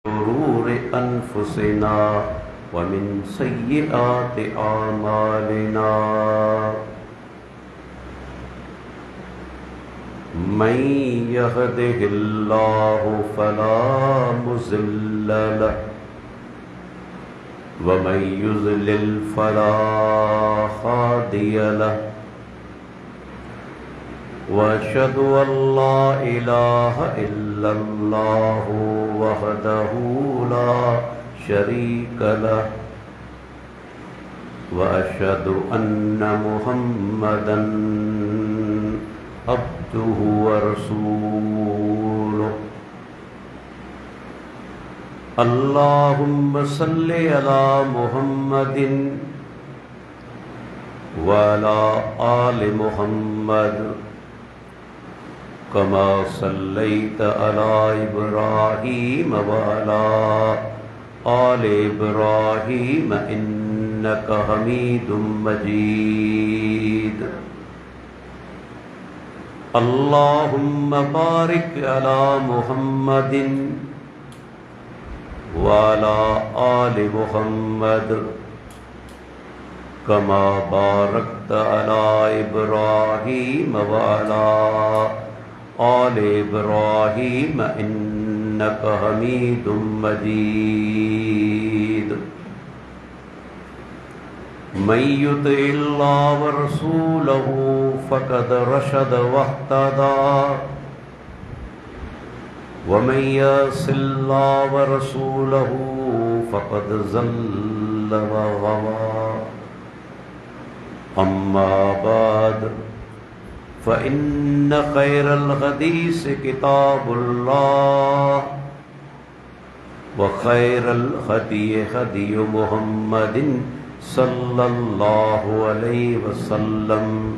شرور أنفسنا ومن سيئات أعمالنا من يهده الله فلا مضل له ومن يضلل فلا هادي له وأشهد أن لا إله إلا الله وحده لا شريك له وأشهد أن محمدا عبده ورسوله اللهم صل على محمد وعلى آل محمد كما صليت على إبراهيم وعلى آل إبراهيم إنك حميد مجيد اللهم بارك على محمد وعلى آل محمد كما باركت على إبراهيم وعلى آل إبراهيم إنك حميد مجيد من يطع الله ورسوله فقد رشد واهتدى ومن يعص الله ورسوله فقد ضل وغوى أما بعد فإن خير الحديث كتاب الله وخير الهدي هدي محمد صلى الله عليه وسلم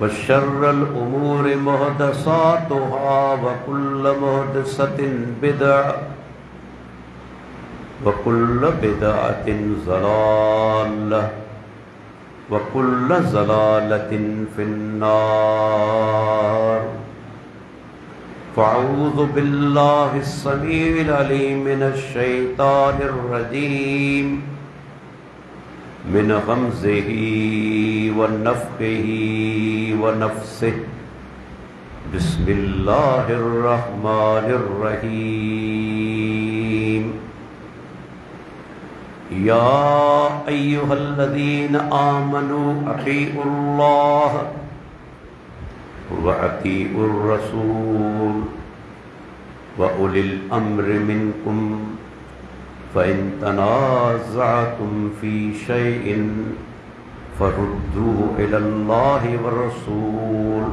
وشر الأمور محدثاتها وكل محدثة بدعة وكل بدعة ضلالة وكل ضلالة في النار فأعوذ بالله السميع العليم من الشيطان الرجيم من همزه ونفخه ونفسه بسم الله الرحمن الرحيم يا أيها الذين آمنوا أطيعوا الله وأطيعوا الرسول وأولي الأمر منكم فإن تنازعتم في شيء فردوه إلى الله والرسول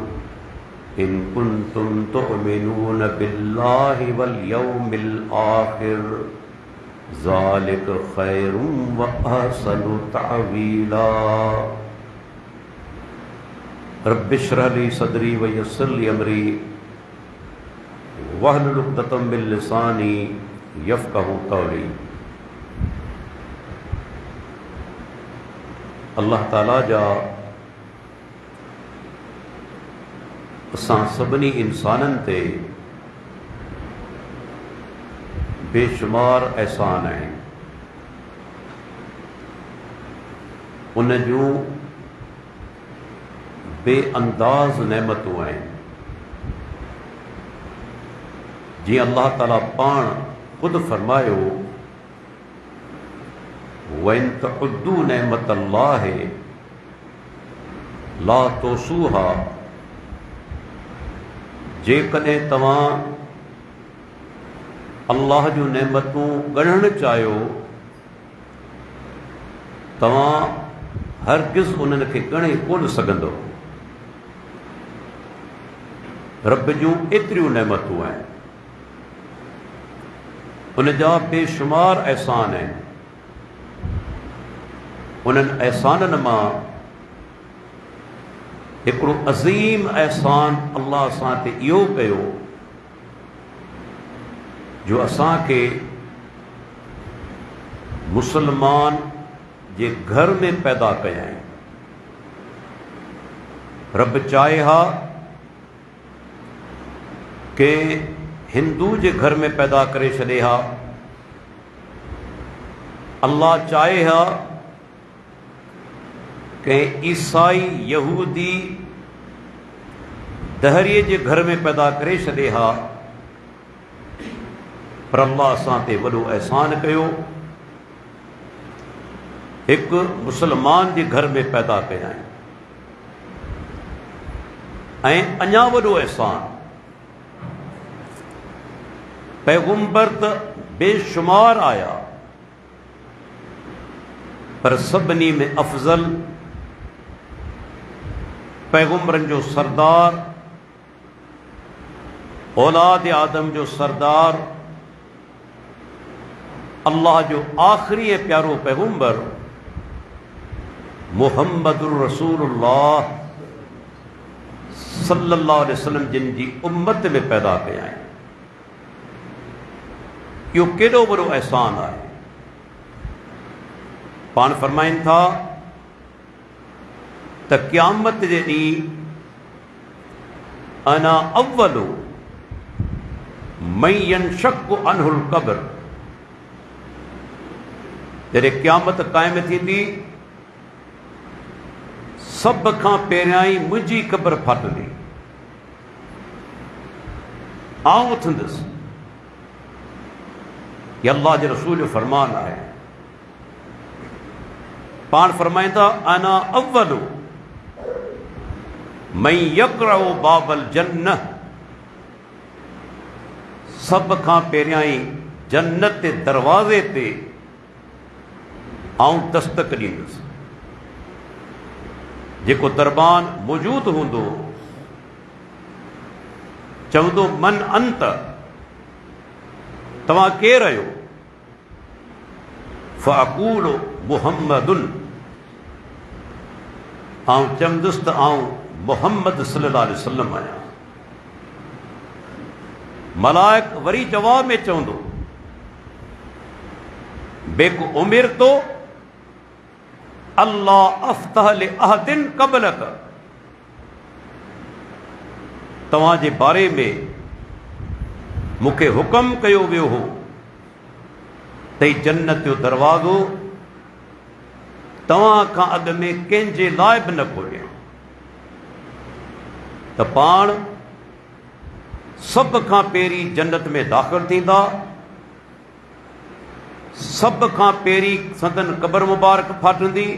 إن كنتم تؤمنون بالله واليوم الآخر ذلك خير وأحسن تعويلا رب اشرح لي صدري ويسر لي أمري واحلل عقدة من لساني يفقهوا قولي अल्लाह ताला जा असां सभिनी इंसाननि ते बेशुमार एहसान आहिनि उन जूं बेअंदाज़ नेमतूं आहिनि जीअं अल्लाह ताला पाण ख़ुदि फरमायो वइन तउद्दू नेमत अल्लाह ला तोसूहा जेकॾहिं तव्हां अल्लाह जूं नेमतूं ॻणणु चाहियो तव्हां हरगिज़ उन्हनि खे ॻणे कोन सघंदो रब जूं एतिरियूं नेमतूं आहिनि उन जा बेशुमार एहसान आहिनि उन्हनि एहसाननि मां हिकिड़ो अज़ीम एहसान अल्लाह असां ते इहो कयो जो असांखे मुसलमान जे घर में पैदा कया आहिनि रब चाहे हा कि हिंदू जे घर में पैदा करे छॾे हा। अल्लाह चाहे हा कंहिं ईसाई यहूदी दहरीअ जे घर में पैदा करे छॾे हा, पर अल्लाह असां ते वॾो अहसान कयो, हिकु मुसलमान जे घर में पैदा कया आहिनि। ऐं अञा वॾो अहसान, पैगुंबर त बेशुमार आया, पर सभिनी में अफ़ज़ल पैगुंबरनि जो सरदार, औलाद आदम जो सरदार, अल्लाह जो आख़िरी ऐं प्यारो पैगुंबर मुहम्मदुर रसूलुल्लाह सल्लल्लाहु अलैहि वसल्लम जिन जी उम्मत में पैदा कया आहिनि। इहो केॾो वॾो अहसान आहे। पाण फरमाइनि था त क़यामत जे ॾींहुं अना अव्वलु मन यंशक़्क़ु अन्हुल क़ब्र, जॾहिं क़यामत क़ाइमु थींदी सभ खां पहिरियां ई मुंहिंजी क़ब्र फाटंदी, आउं उथंदुसि। ये अल्लाह जे रसूल जो फरमान आहे। पाण फरमाईंदा अना अव्वलु मन यक़रउ बाबल जन्नह, सभ खां पहिरियां ई जन्नत जे दरवाज़े ते आउं दस्तक ॾींदुसि। जेको दरबान मौजूदु हूंदो चवंदो मन अंत, तव्हां केरु आहियो? फ़अक़ूलु मुहम्मदुन, आउं चवंदुसि त आउं मुहम्मद सल्लल्लाहु अलैहि वसल्लम आहियां। मलाइक वरी जवाब में चवंदो बेक उमिर तो अल्लाह अफ़्तह ले अहदिन क़ब्लक, तव्हांजे बारे में मूंखे हुकम कयो वियो हो त जन्नत जो दरवाज़ो तव्हां खां अॻु में कंहिंजे लाइ बि न खोलियां। त पाण सभ खां पहिरीं जन्नत में दाख़िल थींदा, सभ खां पहिरीं संदन क़ब्र मुबारक फाटंदी,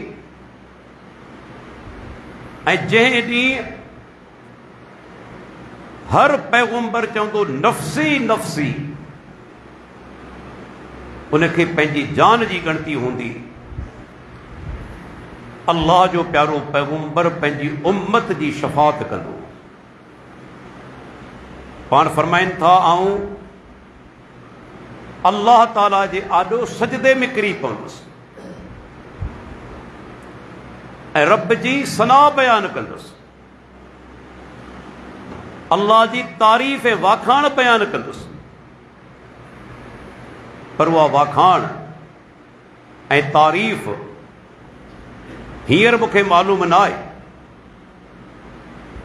ऐं जंहिं ॾींहुं हर पैगुंबर चवंदो नफ़्सी नफ़्सी, उनखे पंहिंजी जान जी ॻणती हूंदी, अल्लाह जो प्यारो पैगुंबर पंहिंजी उम्मत जी शफ़ाअत कंदो। पाण फरमाइनि था आऊं अल्लाह ताला जे आॾो सजदे में किरी पवंदुसि ऐं रब जी सना बयान कंदुसि, अल्लाह जी तारीफ़ ऐं वाखाण बयान कंदुसि। पर उहा वाखाण ऐं तारीफ़ हींअर मूंखे मालूम न आहे।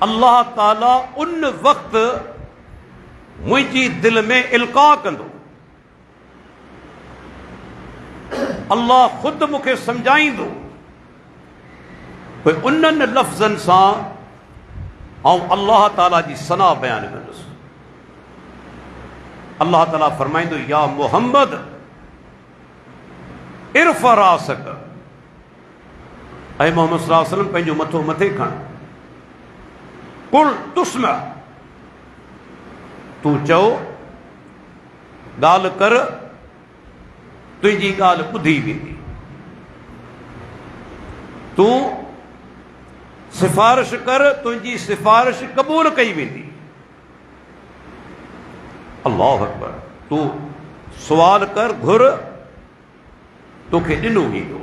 अल्लाह ताला उन वक़्तु मुंहिंजी दिलि में इल्का कंदो, अल्लाह ख़ुदि मूंखे सम्झाईंदो, भई उन्हनि लफ़्ज़नि सां ऐं अल्लाह ताला जी सना बयान कंदुसि। अल्लाह ताला फरमाईंदो या मुहम्मद इरफ़ा रासक, ऐं मोहम्मद सल्लल्लाहु अलैहि वसल्लम पंहिंजो मथो मथे खण, कुल तुस्मा, तूं चओ ॻाल्हि कर, तुंहिंजी ॻाल्हि ॿुधी वेंदी, तूं सिफारिश कर, तुंहिंजी सिफारिश क़बूल कई वेंदी। अल्लाहु अकबर। तूं सुवाल कर, घुर, तोखे ॾिनो वेंदो।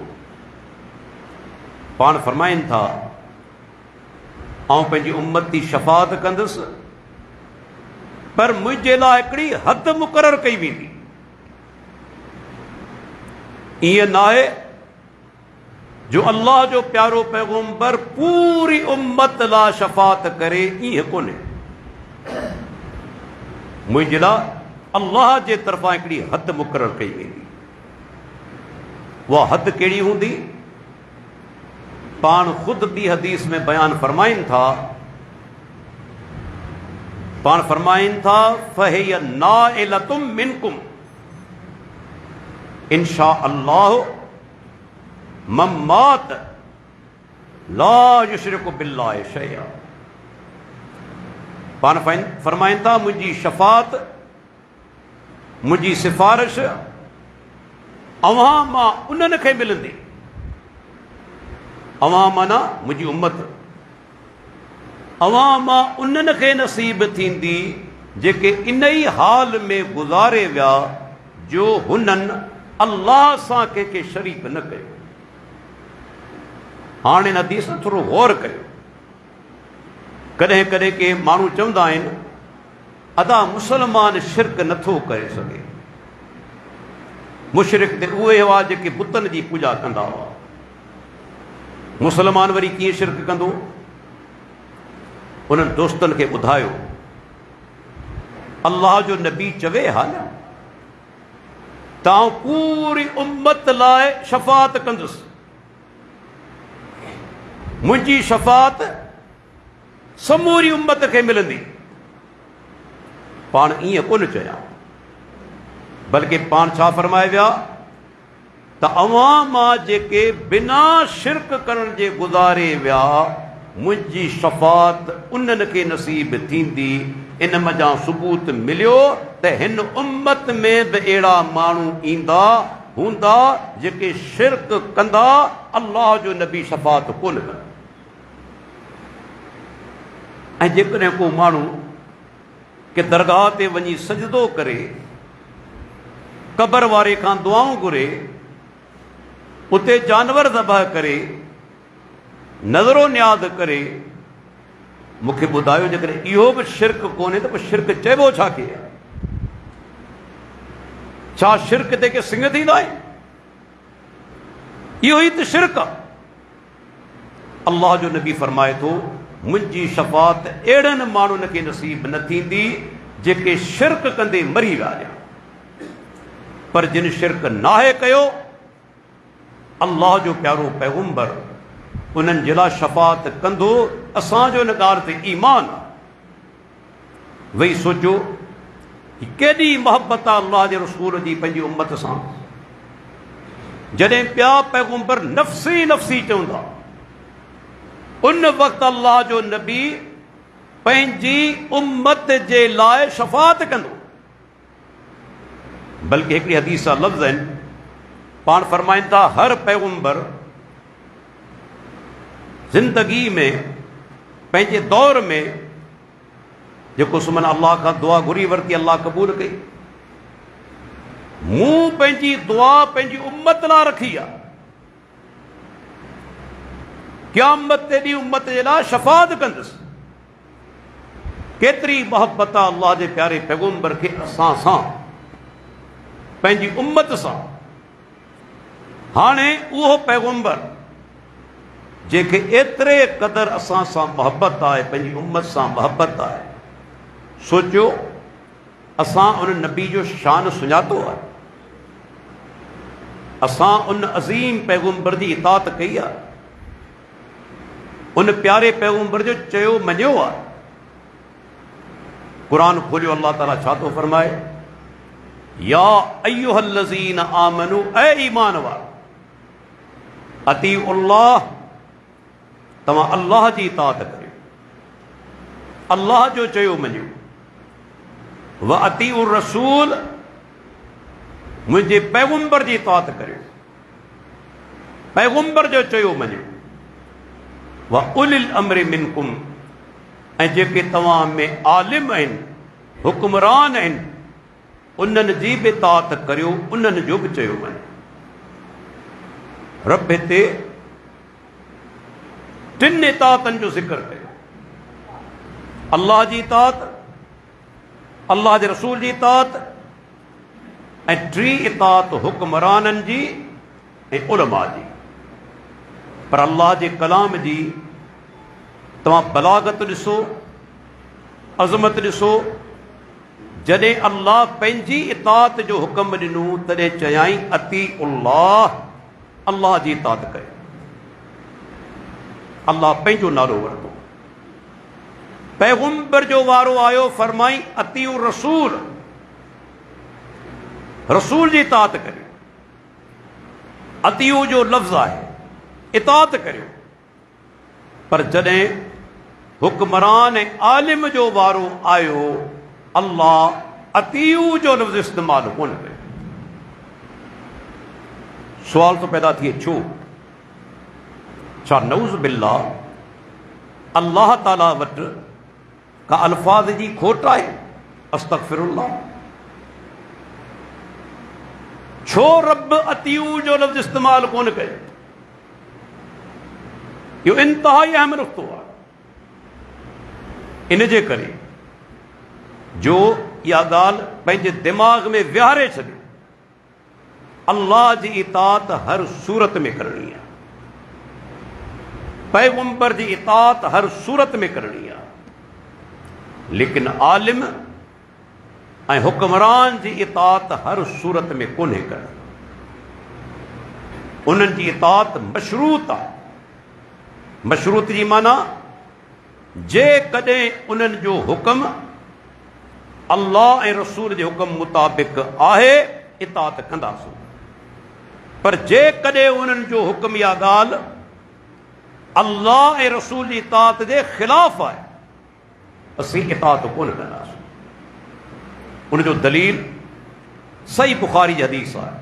पाण फरमाइनि था आउं पंहिंजी उम्मत जी शफ़ाअत कंदुसि, पर मुंहिंजे लाइ हिकिड़ी हद मुक़ररु कई वेंदी। ईअं न आहे जो अल्लाह जो प्यारो पैगुंबर पूरी उम्मत लाइ शफ़ाअत करे, ईअं कोन्हे। मुंहिंजे लाइ अल्लाह जे तरफ़ां हिकिड़ी हद मुक़ररु कई वेंदी। उहा हद कहिड़ी हूंदी? पाण ख़ुदि ॿी हदीस में बयानु फरमाइनि था, पाण फरमाइनि था फहिय नाइलतुम मिनकुम इंशा अल्लाह मम्मात ला युशरिकु बिल्लाहि शैया। पाण फरमाइनि था मुंहिंजी शफ़ाअत, मुंहिंजी सिफ़ारिश अव्हां मां उन्हनि खे मिलंदी। अव्हां माना मुंहिंजी उम्मत, अव्हां मां उन्हनि खे नसीब थींदी जेके इन ई हाल में गुज़ारे विया जो हुननि अल्लाह सां कंहिंखे शरीक न कयो। हाणे इन हदीस थोरो गौर कयो। कॾहिं कॾहिं के माण्हू चवंदा आहिनि अदा मुसलमान शिरक नथो करे सघे। मुशरिक ते उहे हुआ जेके बुतनि जी पूॼा कंदा हुआ। मुसलमान वरी कीअं शिरक कंदो? उन्हनि दोस्तनि खे ॿुधायो अल्लाह जो नबी चवे हा न तव्हां पूरी उम्मत लाइ शफ़ाअत कंदुसि, मुंहिंजी शफ़ाअत समूरी उम्मत खे मिलंदी। पाण ईअं कोन चया, बल्कि पाण छा फरमाए विया त अव्हां मां जेके बिना शिरक करण जे गुज़ारे विया मुंहिंजी शफ़ाअत उन्हनि खे नसीब थींदी। इन मज़ा सबूत मिलियो त हिन उम्मत में बि अहिड़ा माण्हू ईंदा हूंदा जेके शिरक कंदा, अल्लाह जो नबी शफ़ाअत कोन कंदा। ऐं जेकॾहिं को माण्हू के दरगाह ते वञी सजदो करे, क़बर वारे खां दुआऊं घुरे, उते जानवर ज़बह करे, नज़रो न्याज़ करे, मूंखे ॿुधायो जेकॾहिं इहो बि शिरक कोन्हे त पोइ शिरक चइबो छा खे? छा शिरक ते के सिंग थींदा आहिनि? इहो ई त शिरक आहे। अल्लाह जो नबी फरमाए थो मुंहिंजी शफ़ाअत अहिड़नि माण्हुनि खे नसीब न थींदी जेके शिरक कंदे मरी विया हुया। पर जिन शिरक नाहे कयो, अल्लाह जो प्यारो पैगंबर उन्हनि जे लाइ शफ़ाअत कंदो। असांजो इन ॻाल्हि ते ईमान आहे। वेही सोचो केॾी मोहबत आहे अल्लाह जे रसूल जी पंहिंजी उम्मत सां। जॾहिं ॿिया पैगंबर नफ़्सी नफ़्सी चवंदा, उन वक़्तु अल्लाह जो नबी पंहिंजी उम्मत जे लाइ शफ़ाअत कंदो। बल्कि हिकिड़ी हदीस जा लफ़्ज़ आहिनि, पाण फरमाइनि था हर पैगंबर ज़िंदगी में पंहिंजे दौर में जेको सुमन अल्लाह खां दुआ घुरी वरिती, अल्लाह क़बूल कई। मूं पंहिंजी दुआ पंहिंजी उम्मत लाइ रखी आहे। क़यामत ते ॾींहुं उम्मत जे लाइ शफ़ाअत कंदुसि। केतिरी मोहबत आहे अल्लाह जे प्यारे पैगंबर खे असां सां, पंहिंजी उम्मत सां। हाणे उहो पैगंबर जंहिंखे एतिरे क़दुरु असां सां मोहबत आहे, पंहिंजी उम्मत सां मोहबत आहे, सोचियो असां उन नबी जो शान सुञातो आहे। असां उन अज़ीम पैगंबर जी इताअत कई आहे, उन प्यारे पैगंबर जो चयो मञियो आहे। क़ुरान खोलियो, अल्लाह ताला छा थो फरमाए? या अय्युहल्लज़ीन आमनू, ऐ ईमान वारो, अतीउल्लाह, तव्हां अल्लाह जी इताअत करियो, अल्लाह जो चयो मञियो। व अतीउर रसूल, मुंहिंजे पैगंबर जी इताअत करियो, पैगंबर जो चयो मञियो। व उलिल अम्रि मिनकुम, ऐं जेके तव्हां में आलिम आहिनि, हुक्मरान आहिनि, उन्हनि जी बि इताअत करियो, उन्हनि जो बि चयो वञे। रब हिते टिनि इताअतनि जो ज़िक्र कयो, अल्लाह जी इताअत, अल्लाह जे रसूल जी इताअत, ऐं टी इताअत हुक्मराननि जी ऐं उलमा जी। पर अल्लाह जे कलाम जी तव्हां बलागत ॾिसो, अज़मत ॾिसो, जॾहिं अल्लाह पंहिंजी इताअत जो हुक्म ॾिनो तॾहिं चयाई अती उल्लाह, अल्लाह जी इताअत कयो। अल्लाह पंहिंजो नालो वरितो। पैगंबर जो वारो आयो, फरमाई अती रसूल, रसूल जी इताअत करियो। अतीउ जो लफ़्ज़ आहे, इताअत करियो। पर जॾहिं हुक्मरान ऐं आलिम जो वारो आयो, अल्लाह अतीउ जो लफ़्ज़ इस्तेमालु कोन कयो। सुवाल तो पैदा थिए छो? छा नऊज़ बिल्लाह अल्लाह ताला वटि का अल्फाज़ जी खोट आहे? अस्तग़फिरुल्लाह। छो रब अतीउ जो लफ़्ज़ इस्तेमालु कोन कयो? इहो इंतिहाई अहम नुक़्तो आहे। इन जे करे जो इहा ॻाल्हि पंहिंजे दिमाग़ में विहारे छॾियो, अल्लाह जी इताअत हर सूरत में करणी आहे, पैगंबर जी इताअत हर सूरत में करणी आहे। लेकिन आलिम ऐं हुक्मरान जी इताअत हर सूरत में कोन्हे करणी। उन्हनि जी इताअत मशरूत आहे। मशरूत जी माना जेकॾहिं उन्हनि जो हुक्म अल्लाह ऐं रसूल जे हुक्म मुताबिक़ आहे, इताअत कंदासीं। पर जेकॾहिं उन्हनि जो हुक्म या ॻाल्हि अल्लाह ऐं रसूल जी इताअत जे ख़िलाफ़ आहे, असीं इताअत कोन कंदासीं। उनजो दलील सही बुखारी जी हदीस आहे।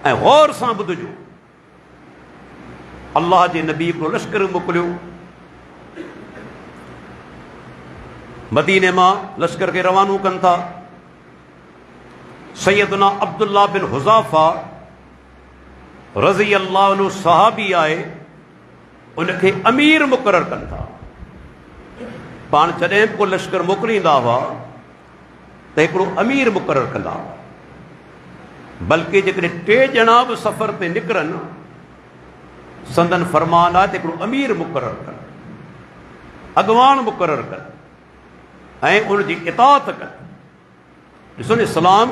ऐं गौर सां ॿुधिजो, अल्लाह जे नबी हिकिड़ो लश्कर मोकिलियो, मदीने मां लश्कर खे रवानो कनि था। सैयदना अब्दुल्ला बिन हुज़ाफ़ा रज़ी अल्लाह अन्हु सहाबी आहे, उनखे अमीर मुक़ररु कनि था। पाण जॾहिं को लश्कर मोकिलींदा हुआ त हिकिड़ो अमीर मुक़ररु कंदा हुआ। बल्कि जेकॾहिं 3 ॼणा बि सफ़र ते निकिरनि, संदन फरमान आहे त हिकिड़ो अमीर मुक़ररु कनि, अॻवान मुक़ररु कनि ऐं उनजी इताअत कनि। ॾिसो न, इस्लाम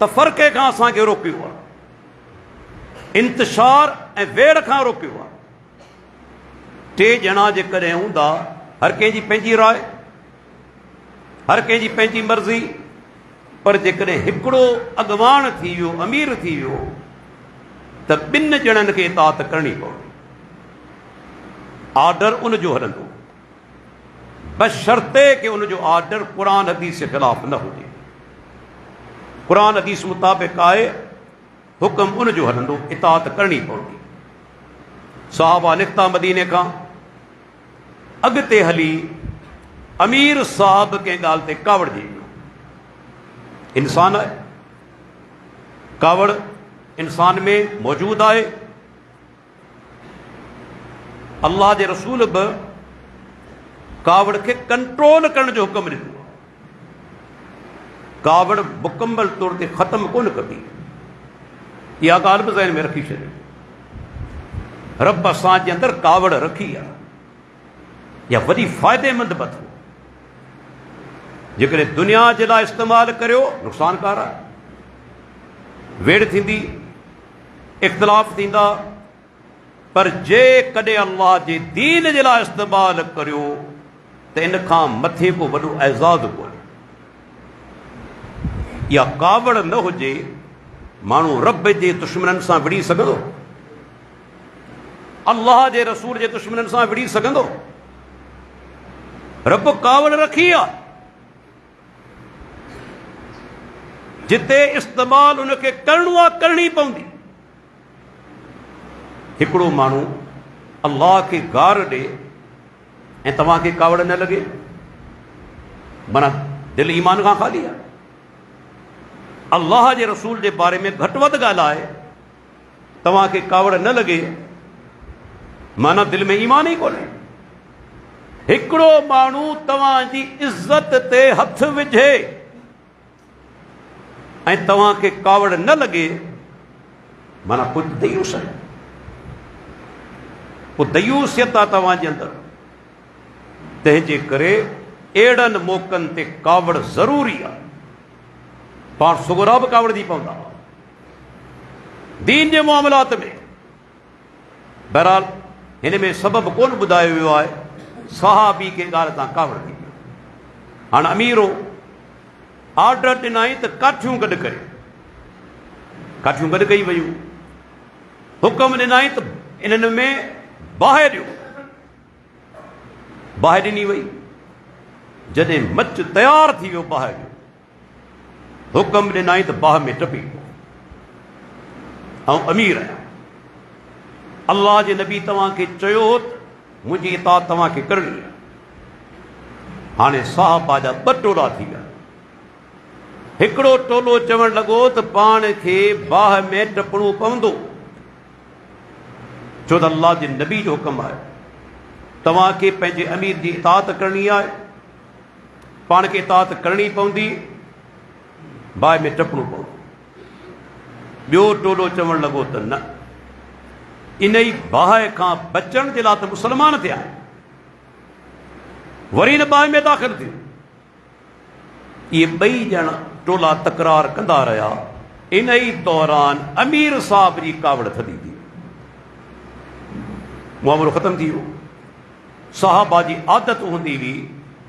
तफ़रक़े खां असांखे रोकियो आहे, इंतिशार ऐं वेड़ खां रोकियो आहे। 3 ॼणा जेकॾहिं हूंदा, हर कंहिंजी पंहिंजी राय, हर कंहिंजी पंहिंजी मर्ज़ी, पर जेकॾहिं हिकिड़ो अॻवान थी वियो, अमीर थी वियो, त 2 ॼणनि खे इताअत करणी पवंदी। ऑर्डर उनजो हलंदो, बशर्ते कि उनजो ऑर्डर क़ुर हदीस जे ख़िलाफ़ न हुजे। क़ुर हदीस मुताबिक़ आहे, हुक्म उनजो हलंदो, इताअत करणी पवंदी। सहाबा निकिता मदीने खां, अॻिते हली अमीर साहब कंहिं ॻाल्हि ते कावड़िजी वियो। इंसान आहे, कावड़ इंसान में मौजूद आहे। अल्लाह जे रसूल बि कावड़ खे कंट्रोल करण जो हुक्म ॾिनो। कावड़ मुकम्मल तौर ते ख़त्म कोन कबी। इहा ॻाल्हि बि ज़हन में रखी छॾियो। रब असांजे अंदरि कावड़ रखी आहे। इहा वॾी फ़ाइदेमंद बथो। जेकॾहिं दुनिया जे लाइ इस्तेमालु करियो, नुक़सानकार आहे। वेड़ थींदी, इख़्तिलाफ़ थींदा। पर जेकॾहिं अल्लाह जे दीन जे लाइ इस्तेमालु करियो त इन खां मथे को वॾो एज़ाज़ कोन्हे। इहा कावड़ न हुजे, माण्हू रब जे दुश्मननि सां विड़ी सघंदो? अल्लाह जे रसूल जे दुश्मननि सां विड़ी सघंदो? रब कावड़ रखी आहे। जिते इस्तेमालु उनखे करणो आहे, करणी पवंदी। हिकिड़ो माण्हू अल्लाह खे गार ॾे ऐं तव्हांखे कावड़ न लॻे, माना दिलि ईमान खां ख़ाली आहे। अल्लाह जे रसूल जे बारे में घटि वधि ॻाल्हाए, तव्हांखे कावड़ न लॻे, माना दिलि में ईमान ई कोन्हे। हिकिड़ो माण्हू तव्हांजी इज़त ते हथ विझे ऐं तव्हांखे कावड़ न लॻे, माना कुझु दयूस आहे, को दयूसियत आहे तव्हांजे अंदरि। तंहिंजे करे अहिड़नि मौक़नि ते कावड़ ज़रूरी आहे। पाण सुगरा बि कावड़ जी पवंदा दीन जे मामलात में। बहरहाल हिन में सबबु कोन ॿुधायो वियो आहे, सहाबी खे ॻाल्हि तां कावड़ थी। हाणे अमीरो ऑर्डर ॾिनई त काठियूं गॾु करे, काठियूं गॾु कई वयूं। हुकम ॾिनई त इन्हनि में बाहि ॾियो, बाहि ॾिनी वई। जॾहिं मच तयारु थी वियो बाहि जो, हुकम ॾिनई त बाहि में टपी पओ। ऐं अमीर आहियां, अल्लाह जे नबी तव्हांखे चयो त मुंहिंजी इताअत तव्हांखे करणी आहे। हाणे साहबा जा ॿ टोला थी विया। हिकिड़ो टोलो चवणु लॻो त पाण खे बाहि में टपणो पवंदो, छो त अल्लाह जे नबी जो हुकुम आहे, तव्हांखे पंहिंजे अमीर जी इताअत करणी आहे, पाण खे इताअत करणी पवंदी, बाहि में टपणो पवंदो। ॿियो टोलो चवणु लॻो त न, इन ई बाहि खां बचण जे लाइ त मुस्लमान थिया, वरी न बाहि में दाख़िल थियो। इहे ॿई ॼणा टोला तकरार कंदा रहिया। इन ई दौरान अमीर साहब जी कावड़ थधी थी, मुआमलो ख़तमु थी वियो। साहबा जी आदत हूंदी हुई,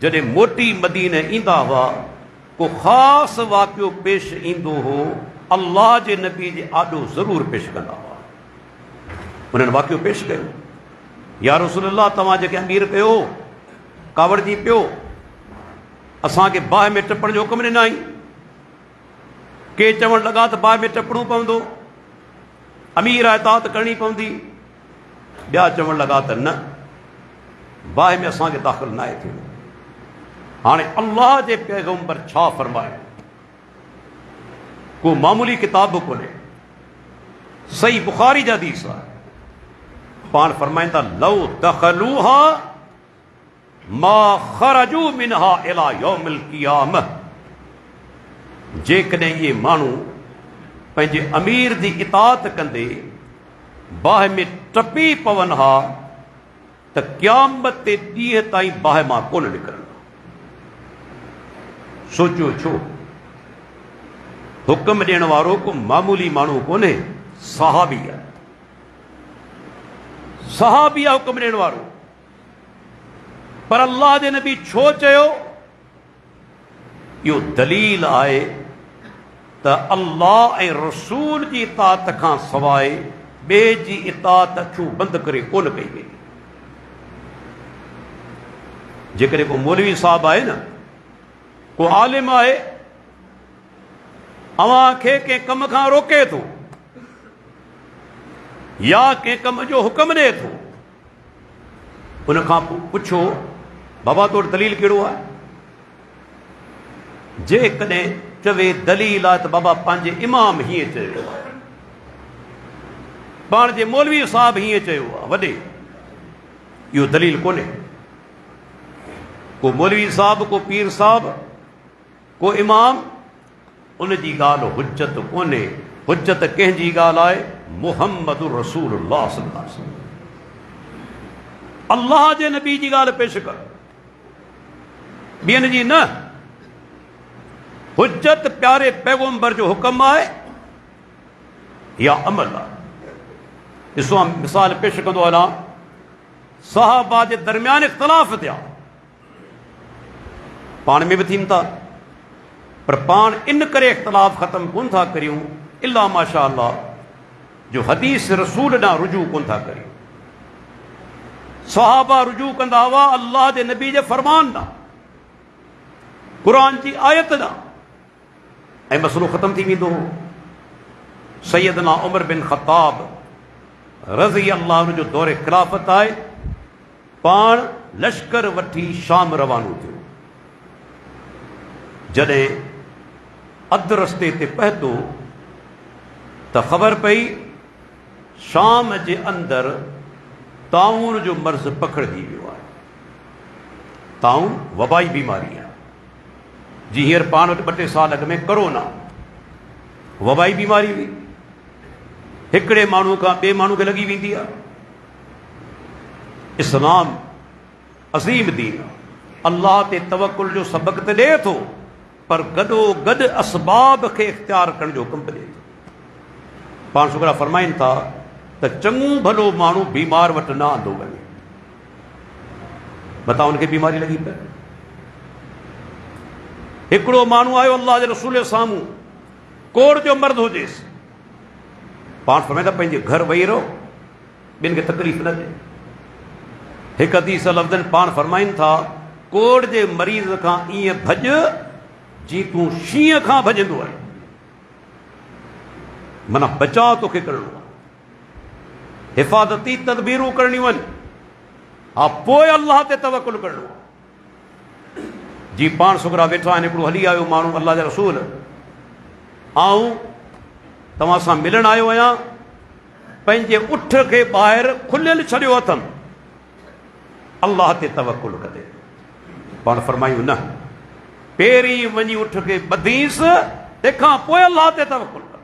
जॾहिं मोटी मदीने ईंदा हुआ, को ख़ासि वाक़ियो पेश ईंदो हो, अल्लाह जे नबी जे आॾो ज़रूरु पेश कंदा हुआ। उन्हनि वाक़ियो पेश कयो, या रसूलल्लाह तव्हां जेके अमीर कयो, कावड़ जी पियो, असांखे बाहि में टपण जो हुकुम ॾिनाई। के चवणु लॻा त बाहि में टपणो पवंदो, अमीर आहे इताअत करणी पवंदी। ॿिया चवणु लॻा त न, बाहि में असांखे दाख़िल न आहे थियो। हाणे अल्लाह जे पैगम्बर छा फरमायो, को मामूली किताब कोन्हे, सही बुखारी जा हदीस आहे। पाण फरमाईंदा लौ दख़लूहा मा ख़रजू मिनहा इला यौमिल क़ियामह। जेकॾहिं इहे माण्हू पंहिंजे अमीर जी इताअत कंदे बाहि में टपी पवनि हा, त क़यामत ते ॾींहं ताईं बाहि मां कोन निकिरंदा। सोचियो छो, हुकुम ॾियण वारो को मामूली माण्हू कोन्हे, सहाबी आहे। सहाबी आहे हुकुम ॾियण वारो। पर अल्लाह जे नबी छो चयो, इहो दलील आहे त अल्लाह ऐं रसूल जी इताअत खां सवाइ ॿिए जी इताअत अखियूं बंदि करे कोन कई वई। जेकॾहिं को मौलवी साहब आहे न, को आलिम आहे, अव्हांखे कंहिं कम खां रोके थो या कंहिं कम जो हुकुम ॾिए थो, उनखां पोइ पुछो बाबा तोड़ दलील कहिड़ो आहे? जेकॾहिं चवे दलील आहे त बाबा पंहिंजे इमाम हीअं चयो आहे, पाण जे मौलवी साहब हीअं चयो आहे, वॾे, इहो दलील कोन्हे। को मौलवी साहब, को पीर साहब, को इमाम, उन जी ॻाल्हि हुज्जत कोन्हे। हुज्जत कंहिंजी ॻाल्हि आहे? मुहम्मदुर रसूलुल्लाह सल्लल्लाहु अलैहि वसल्लम, अल्लाह जे नबी जी ॻाल्हि पेश कर, ॿियनि जी न। हुज्जत प्यारे पैगम्बर जो हुकुम आहे या अमल आहे। ॾिसो, मिसाल पेश कंदो हलां, सहाबा जे दरमियान इख़्तिलाफ़ थिया, पाण में बि थियनि था, पर पाण इन करे इख़्तिलाफ़ ख़तमु कोन था करियूं, इल्ला माशा अल्लाह, जो हदीस रसूल ॾांहुं रुजू कोन था करियूं। सहाबा रुजू कंदा हुआ अल्लाह जे नबी जे फरमान ॾांहुं, क़ुरान जी आयत ॾांहुं, ऐं मसइलो ख़तमु थी वेंदो हो। सैयदना उमर बिन ख़त्ताब रज़ी अल्लाह अन्हु जो दौरे ख़िलाफ़त आहे, पाण लश्कर वठी शाम रवानो थियो। जॾहिं अधु रस्ते ते पहुतो त ख़बर पई शाम जे अंदरि ताउन जो मर्ज़ पकड़जी वियो आहे। ताउन वबाई बीमारी आहे, जी हींअर पाण वटि 2-3 साल अॻु में कोरोना वबाई बीमारी हुई, हिकिड़े माण्हू खां ॿिए माण्हू खे लॻी वेंदी आहे। इस्लाम अज़ीम दीन आहे, अल्लाह ते तवक्कुल जो सबक त ॾिए थो, पर गॾो गॾु असबाब खे इख्तियार करण जो हुकुम ॾिए थो। पाण छोकिरा फरमाइनि था त चङो भलो माण्हू बीमार वटि न आंदो वञे, बताओ उनखे बीमारी लॻी पए। हिकिड़ो माण्हू आयो अल्लाह जे रसूल जे साम्हूं, कोड़ जो मर्द हुजेसि, पाण फरमाईंदा पंहिंजे घर वेही रहो, ॿियनि खे तकलीफ़ न ॾे। हिकु हदीस लफ़्ज़नि पाण फरमाइनि था, कोड़ जे मरीज़ खां ईअं भॼ जीअं तूं शींहं खां भॼंदो आहे, माना बचाव तोखे करिणो आहे, हिफ़ाज़ती तदबीरूं करणियूं आहिनि, हा पोइ अल्लाह ते तवकुल करिणो आहे। जी पाण छोकिरा वेठा आहिनि, हिकिड़ो हली आयो माण्हू, अल्लाह जा रसूल आऊं तव्हां सां मिलण आयो आहियां, पंहिंजे उठ खे ॿाहिरि खुलियल छॾियो अथमि, अल्लाह ते तवकुल कजे। पाण फरमायूं न, पहिरीं वञी उठ खे ॿधीसि, तंहिंखां पोइ अल्लाह ते तवकुल कर।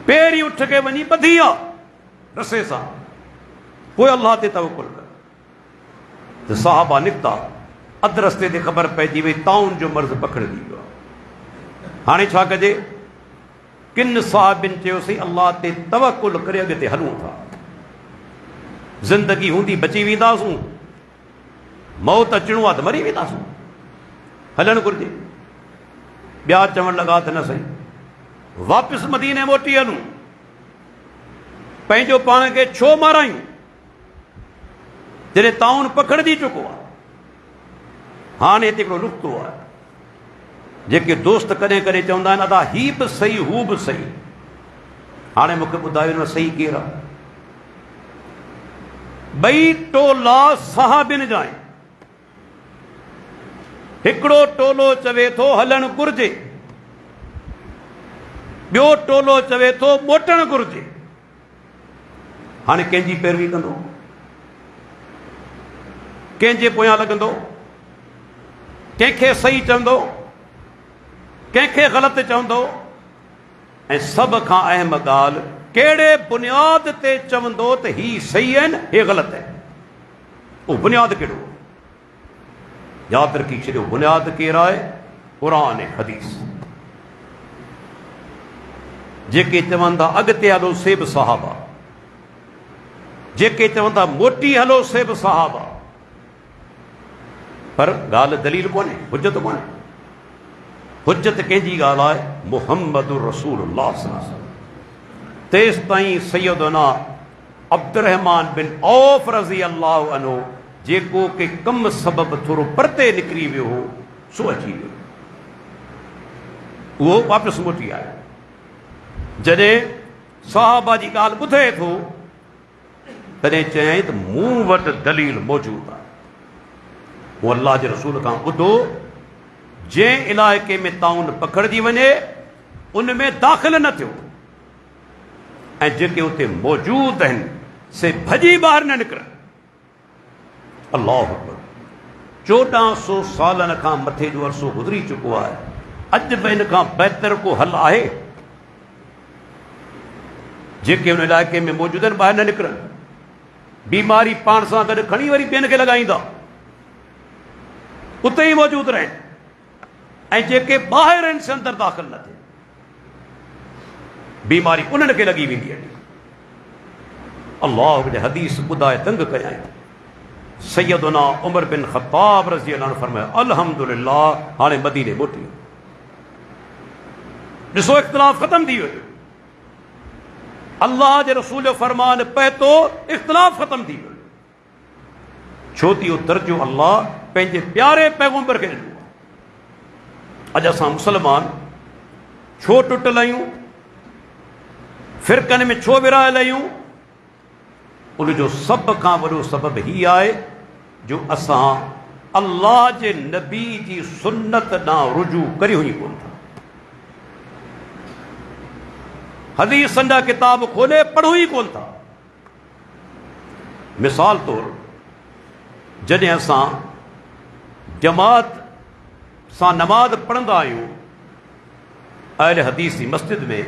पहिरीं उठ खे वञी ॿधी आहे रसे सां, पोइ अल्लाह ते तवकुल कर। त साहबा निकिता, अधु रस्ते ते ख़बर पइजी वई ताउन जो मर्ज़ पकड़जी वियो आहे। हाणे छा कजे? किन साहिबनि चयोसीं अल्लाह ते तवकुल करे अॻिते हलूं था, ज़िंदगी हूंदी बची वेंदासूं, मौत अचणो आहे त मरी वेंदासूं, हलणु घुरिजे। ॿिया चवणु लॻा त न सही, वापसि मदीने मोटी हलूं, पंहिंजो पाण खे छो मारायूं जॾहिं ताउन पकड़जी चुको आहे। हाणे हिते हिकिड़ो नुक़्तो आहे, जेके दोस्त कॾहिं कॾहिं चवंदा आहिनि अदा ही बि सही हू बि सही। हाणे मूंखे ॿुधायो हिन में सही केरु आहे? ॿई टोला सहाबिन जा आहिनि। हिकिड़ो टोलो चवे थो हलणु घुरिजे, ॿियो टोलो चवे थो मोटणु घुरिजे। हाणे कंहिंजी पैरवी कंदो? कंहिंजे पोयां लॻंदो? कंहिंखे सही चवंदो, कंहिंखे ग़लति चवंदो? ऐं सभ खां अहम ॻाल्हि, कहिड़े बुनियाद ते चवंदो त ही सही आहिनि हे ग़लति आहे? उहो बुनियाद कहिड़ो? यादि रखी छॾियो, बुनियाद केरु आहे? क़ुरान ऐं हदीस। जेके चवंदा अॻिते हलो से बि सहाबा, जेके चवंदा मोटी हलो से बि सहाबा, पर ॻाल्हि दलील कोन्हे, हुजत कोन्हे। हुजत कंहिंजी ॻाल्हि आहे? मुहम्मदुर रसूलुल्लाह सल्लल्लाहु अलैहि वसल्लम। तेसि ताईं सैयदना अब्दुर्रहमान बिन औफ रज़ी अल्लाह अन्हु, जेको के कम सबब थोरो परते निकिरी वियो हो, सो अची वियो, उहो वापसि मोटी आयो। जॾहिं सहाबा जी ॻाल्हि ॿुधे थो, तॾहिं चयईं त मूं वटि दलील मौजूदु आहे। हू अल्लाह जे रसूल खां ॿुधो, जंहिं इलाइक़े में ताउन पकड़जी वञे उन में दाख़िल न थियो, ऐं जेके उते मौजूदु आहिनि से भॼी ॿाहिरि न निकिरनि। अल्लाह अकबर। 1400 सालनि खां मथे जो अरसो गुज़री चुको आहे, अॼु बि हिन खां बहितर को हल आहे? जेके हुन इलाइक़े में मौजूदु आहिनि ॿाहिरि न निकिरनि, बीमारी पाण सां गॾु खणी वरी ॿियनि खे लॻाईंदा, उते ई मौजूदु रहनि, ऐं जेके ॿाहिरि आहिनि से अंदरि दाख़िल न थिए, बीमारी उन्हनि खे लॻी वेंदी आहे। अल्लाह जे हदीस ॿुधाए तंग कयां। सैयदना उमर बिन ख़त्ताब रज़ी अल्लाह अन्हु फरमायो, अल्हम्दुलिल्लाह हाणे मदीने मोटी। ॾिसो इख़्तिलाफ़ ख़तम थी वियो, अल्लाह जे रसूल जो फरमान पए थो, इख़्तिलाफ़ ख़तम थी वियो। छो थी? इहो दर्जो अल्लाह पंहिंजे प्यारे पैगंबर खे ॾिनो। अॼु असां मुस्लमान छो टुटल आहियूं, फ़िरक़नि में छो विरहायल आहियूं? उनजो सभ खां वॾो सबबु हीउ आहे जो असां अल्लाह जे नबी जी सुन्नत ॾांहुं रुजू करियो ई कोन था। हदीस जा किताब खोले पढ़ो ई कोन था। मिसाल तौरु, जॾहिं असां जमात सां नमाज़ पढ़ंदा आहियूं, अहले हदीस जी मस्जिद में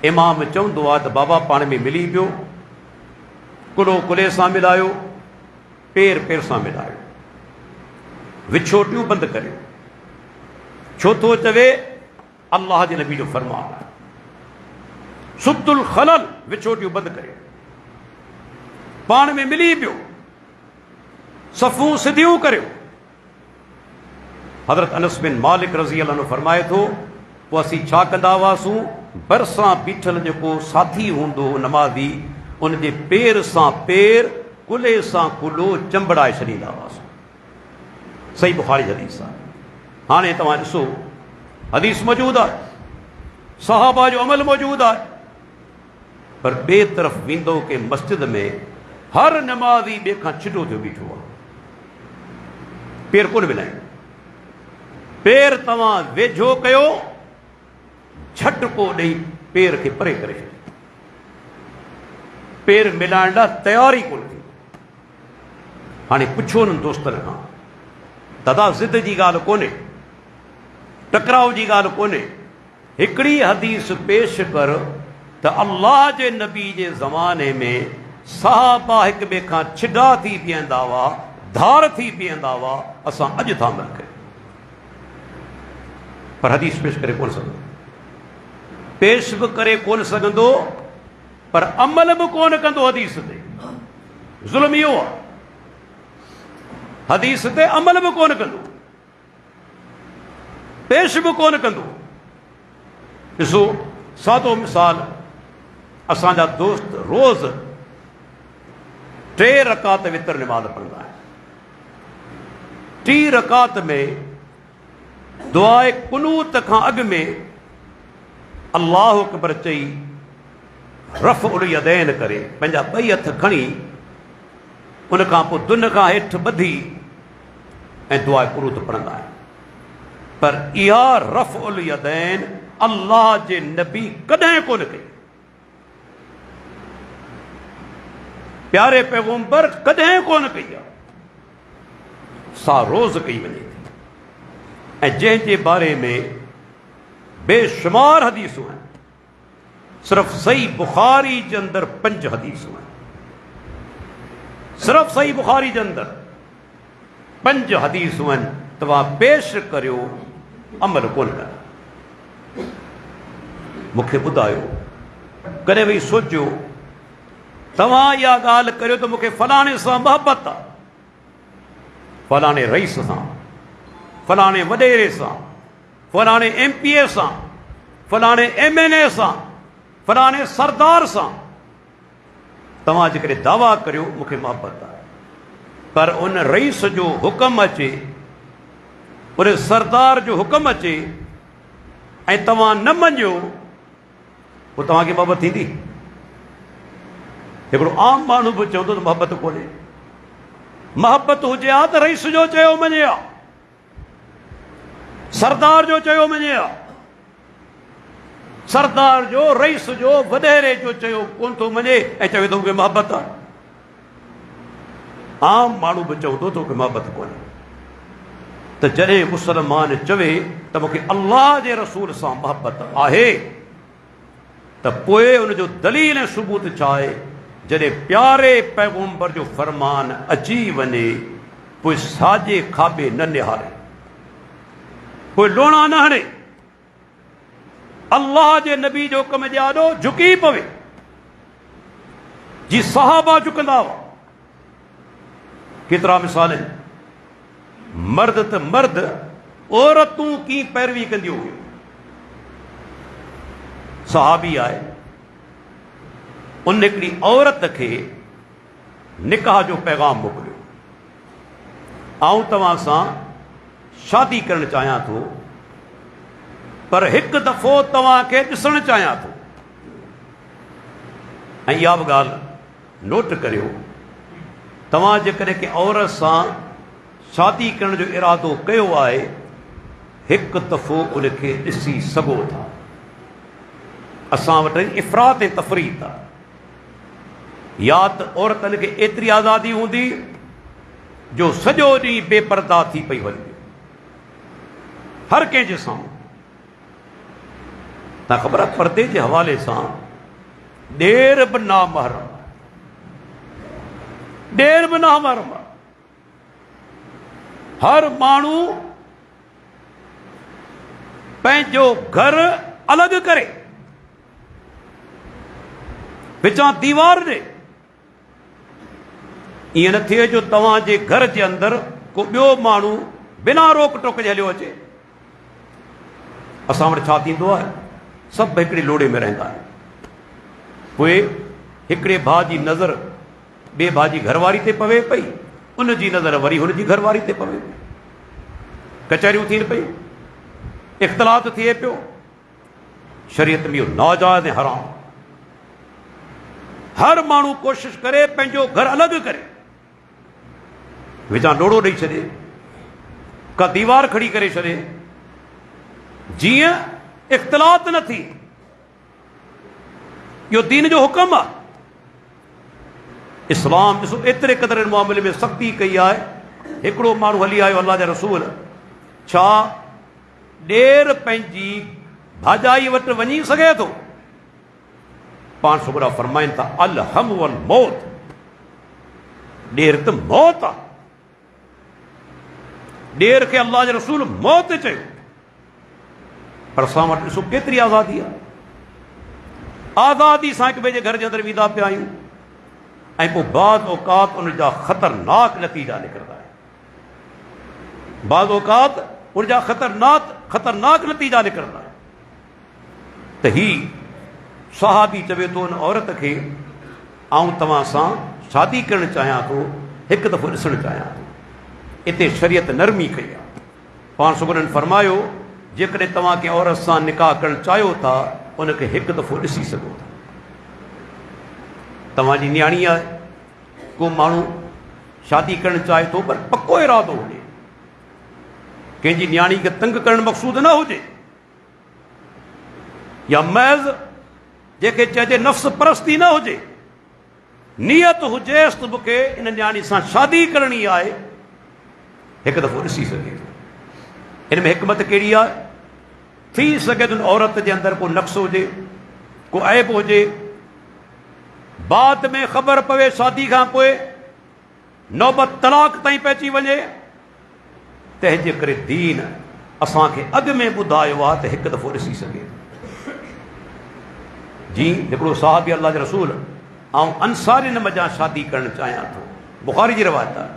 इमाम चवंदो आहे त बाबा पाण में मिली पियो, कुलो कुले सां मिलायो, पेर पेर सां मिलायो, विछोटियूं बंदि करियो। छो थो चवे अल्लाह जे नबी जो फरमान आहे, सुद्दुल खलल, विछोटियूं बंदि करियो, पाण में मिली पियो, सफ़ूं सिधियूं करियो। हज़रत अनस बिन मालिक रज़ी अल्लाह अन्हु फरमाए थो, पोइ असीं छा कंदा हुआसीं, भरिसां बीठल जेको साथी हूंदो नमाज़ी, उन जे पेर सां पेर, कुल्हे सां कुल्हो चंबड़ाए छॾींदा हुआसीं। सही बुखारी हदीस आहे। हाणे तव्हां ॾिसो, हदीस मौजूदु आहे, सहाबा जो अमल मौजूदु आहे, पर ॿिए तरफ़ वेंदो के मस्जिद में हर नमाज़ी ॿिए खां छिॾो थियो बीठो आहे, पेर कोन मिलाइनि। पेर तव्हां वेझो कयो, झटको ॾेई पेर खे परे करे छॾियो, पेर मिलाइण लाइ तयारी कोन थी। हाणे पुछो न दोस्तनि खां, दादा ज़िद जी ॻाल्हि कोन्हे, टकराव जी ॻाल्हि कोन्हे, हिकिड़ी हदीस पेश कर त अल्लाह जे नबी जे ज़माने में सहाबा हिक ॿिए खां छिॾा थी बीहंदा हुआ, धार थी बीहंदा हुआ, असां अॼु था अमल कयूं। पर हदीस पेश करे कोन सघंदो, पेश बि करे कोन सघंदो, पर अमल बि कोन कंदो हदीस ते। ज़ुल्म इहो आहे, हदीस ते अमल बि कोन कंदो, पेश बि कोन कंदो। ॾिसो सादो मिसाल, असांजा दोस्त रोज़ 3 रकात वितर निमाज़ पढ़ंदा आहिनि। 3 रकात में दुआए कुनूत खां अॻु में अल्लाहु अकबर चई, रफ़ उल यदैन करे पंहिंजा 2 हथ खणी, उन खां पोइ दुन खां हेठि ॿधी ऐं दुआए कुनूत पढ़ंदा आहिनि। पर इहा रफ़ उल यदैन अल्लाह जे नबी कॾहिं कोन कई, प्यारे पैगंबर कॾहिं कोन कई आहे, सा रोज़ कई वञे थी। ऐं जंहिंजे बारे में बेशुमार हदीसूं आहिनि, सिर्फ़ सही बुखारी जे अंदरि 5 हदीसूं आहिनि, सिर्फ़ सही बुखारी जे अंदरि 5 हदीसूं आहिनि। तव्हां पेश करियो, अमल कोन कंदा। मूंखे ॿुधायो, कॾहिं वेही सोचियो, तव्हां इहा ॻाल्हि करियो त मूंखे फलाणे सां मोहबत आहे, फलाणे रईस सां, फलाणे वॾेरे सां, फलाणे MPA सां, फलाणे MNA सां, फलाणे सरदार सां, तव्हां जेकॾहिं दावा करियो मूंखे मोहबत आहे, पर उन रईस जो हुकम अचे, उन सरदार जो हुकम अचे ऐं तव्हां न मञियो, पोइ तव्हांखे मोहबत थींदी? हिकिड़ो आम माण्हू बि चवंदो त मोहबत कोन्हे। मोहबत हुजे हा त रईस जो चयो मञे हा, सरदार जो चयो मञे हा, सरदार जो, रईस जो, वॾेरे जो चयो कोन थो मञे ऐं चवे थो मूंखे मोहबत आहे। आम माण्हू बि चवंदो त मूंखे मोहबत कोन्हे। त जॾहिं मुसलमान चवे त मूंखे अल्लाह जे रसूल सां मोहबत आहे, त पोइ उनजो दलील ऐं सबूत छा आहे? जॾहिं प्यारे पैगंबर जो फरमान अची वञे, पोइ साॼे खाॿे न निहारे, कोई लोणा न हणे, अल्लाह जे नबी जो कम जे आॾो झुकी पवे, जी सहाबा झुकंदा हुआ। केतिरा मिसाल आहिनि, मर्द त मर्द, औरतूं कीअं पैरवी कंदियूं हुयूं। सहाबी आहे, उन हिकिड़ी औरत खे निकाह जो पैगाम मोकिलियो, आऊं तव्हां सां शादी करणु चाहियां थो, पर हिकु दफ़ो तव्हांखे ॾिसणु चाहियां थो। ऐं इहा बि ॻाल्हि नोट करियो, तव्हां जेकॾहिं के औरत सां शादी करण जो इरादो कयो आहे, हिकु दफ़ो उनखे ॾिसी सघो था। असां वटि इफ़रात ऐं तफ़रीत आहे। या त औरतनि खे एतिरी आज़ादी हूंदी जो सॼो ॾींहुं बेपर्दा थी पई वञे हर कंहिंजे साम्हूं। तव्हां ख़बर आहे, पर्दे जे हवाले सां ॾेर बि नामहरम आहे, ॾेर बि नामहरम आहे। हर माण्हू पंहिंजो घर अलॻि करे, विचां दीवार ॾे। ईअं न थिए जो तव्हांजे घर जे अंदरि को ॿियो माण्हू बिना रोक टोक जे हलियो अचे। असां वटि छा थींदो आहे, सभु हिकिड़े लोड़े में रहंदा आहिनि। पोइ हिकिड़े भाउ जी नज़र ॿिए भाउ जी घरवारी ते पवे पई, उन जी नज़र वरी हुन जी घरवारी ते पवे पई, कचहरियूं थियनि पयूं, इख़्तिलाफ़ थिए पियो। शरीयत में इहो नाजाइज़ ऐं हराम। हर माण्हू कोशिशि करे पंहिंजो घर अलॻि करे, विचां लोड़ो ॾेई छॾे, का दीवार खड़ी करे छॾे, जीअं इख़्तिलाफ़ न थी। इहो दीन जो हुकुम आहे। इस्लाम ॾिसो एतिरे क़दुरु मामले में सख़्ती कई आहे। हिकिड़ो माण्हू हली आयो अल्लाह जा रसूल, छा ॾेर पंहिंजी भाॼाई वटि वञी सघे थो? पाण सुगरा फरमाइनि था अल हम वल मौत, ॾेर त मौत आहे। ॾेर खे अल्लाह जे रसूल मौत चयो। पर असां वटि ॾिसो केतिरी आज़ादी आहे। आज़ादी सां हिक ॿिए जे घर जे अंदरि वेंदा पिया आहियूं, ऐं पोइ बाज़ औकात उन जा ख़तरनाक नतीजा निकिरंदा आहिनि। बाज़ औकात उन जा ख़तरनाक नतीजा निकिरंदा आहिनि। त ही सहाबी चवे थो उन औरत खे, आऊं तव्हां सां शादी करणु चाहियां थो, हिकु दफ़ो ॾिसणु चाहियां थो। हिते शरीयत नरमी कई आहे। पाण सुगरनि फरमायो, जेकॾहिं तव्हां कंहिं औरत सां निकाह करणु चाहियो था, उनखे हिकु दफ़ो ॾिसी सघो था। तव्हांजी न्याणी आहे, को माण्हू शादी करणु चाहे थो, पर पको इरादो हुजे, कंहिंजी न्याणी खे तंग करणु मक़सूद न हुजे, या महज़ जंहिंखे चइजे नफ़्स परस्ती न हुजे, नियत हुजेसि त मूंखे इन न्याणी सां शादी करणी आहे, हिकु दफ़ो ॾिसी सघे थो। इन में हिकमत कहिड़ी आहे? थी सघे थो औरत जे अंदरि को नक़्स हुजे, को ऐब हुजे, बाद में ख़बर पवे शादी खां पोइ नौबत तलाक ताईं पहुची वञे। तंहिंजे करे दीन असांखे अॻु में ॿुधायो आहे त हिकु दफ़ो ॾिसी सघे। जी हिकिड़ो साहबी अल्लाह जे रसूल, आउं अंसारियुनि मज़ा शादी करणु चाहियां थो, बुख़ारी जी रिवायत आहे।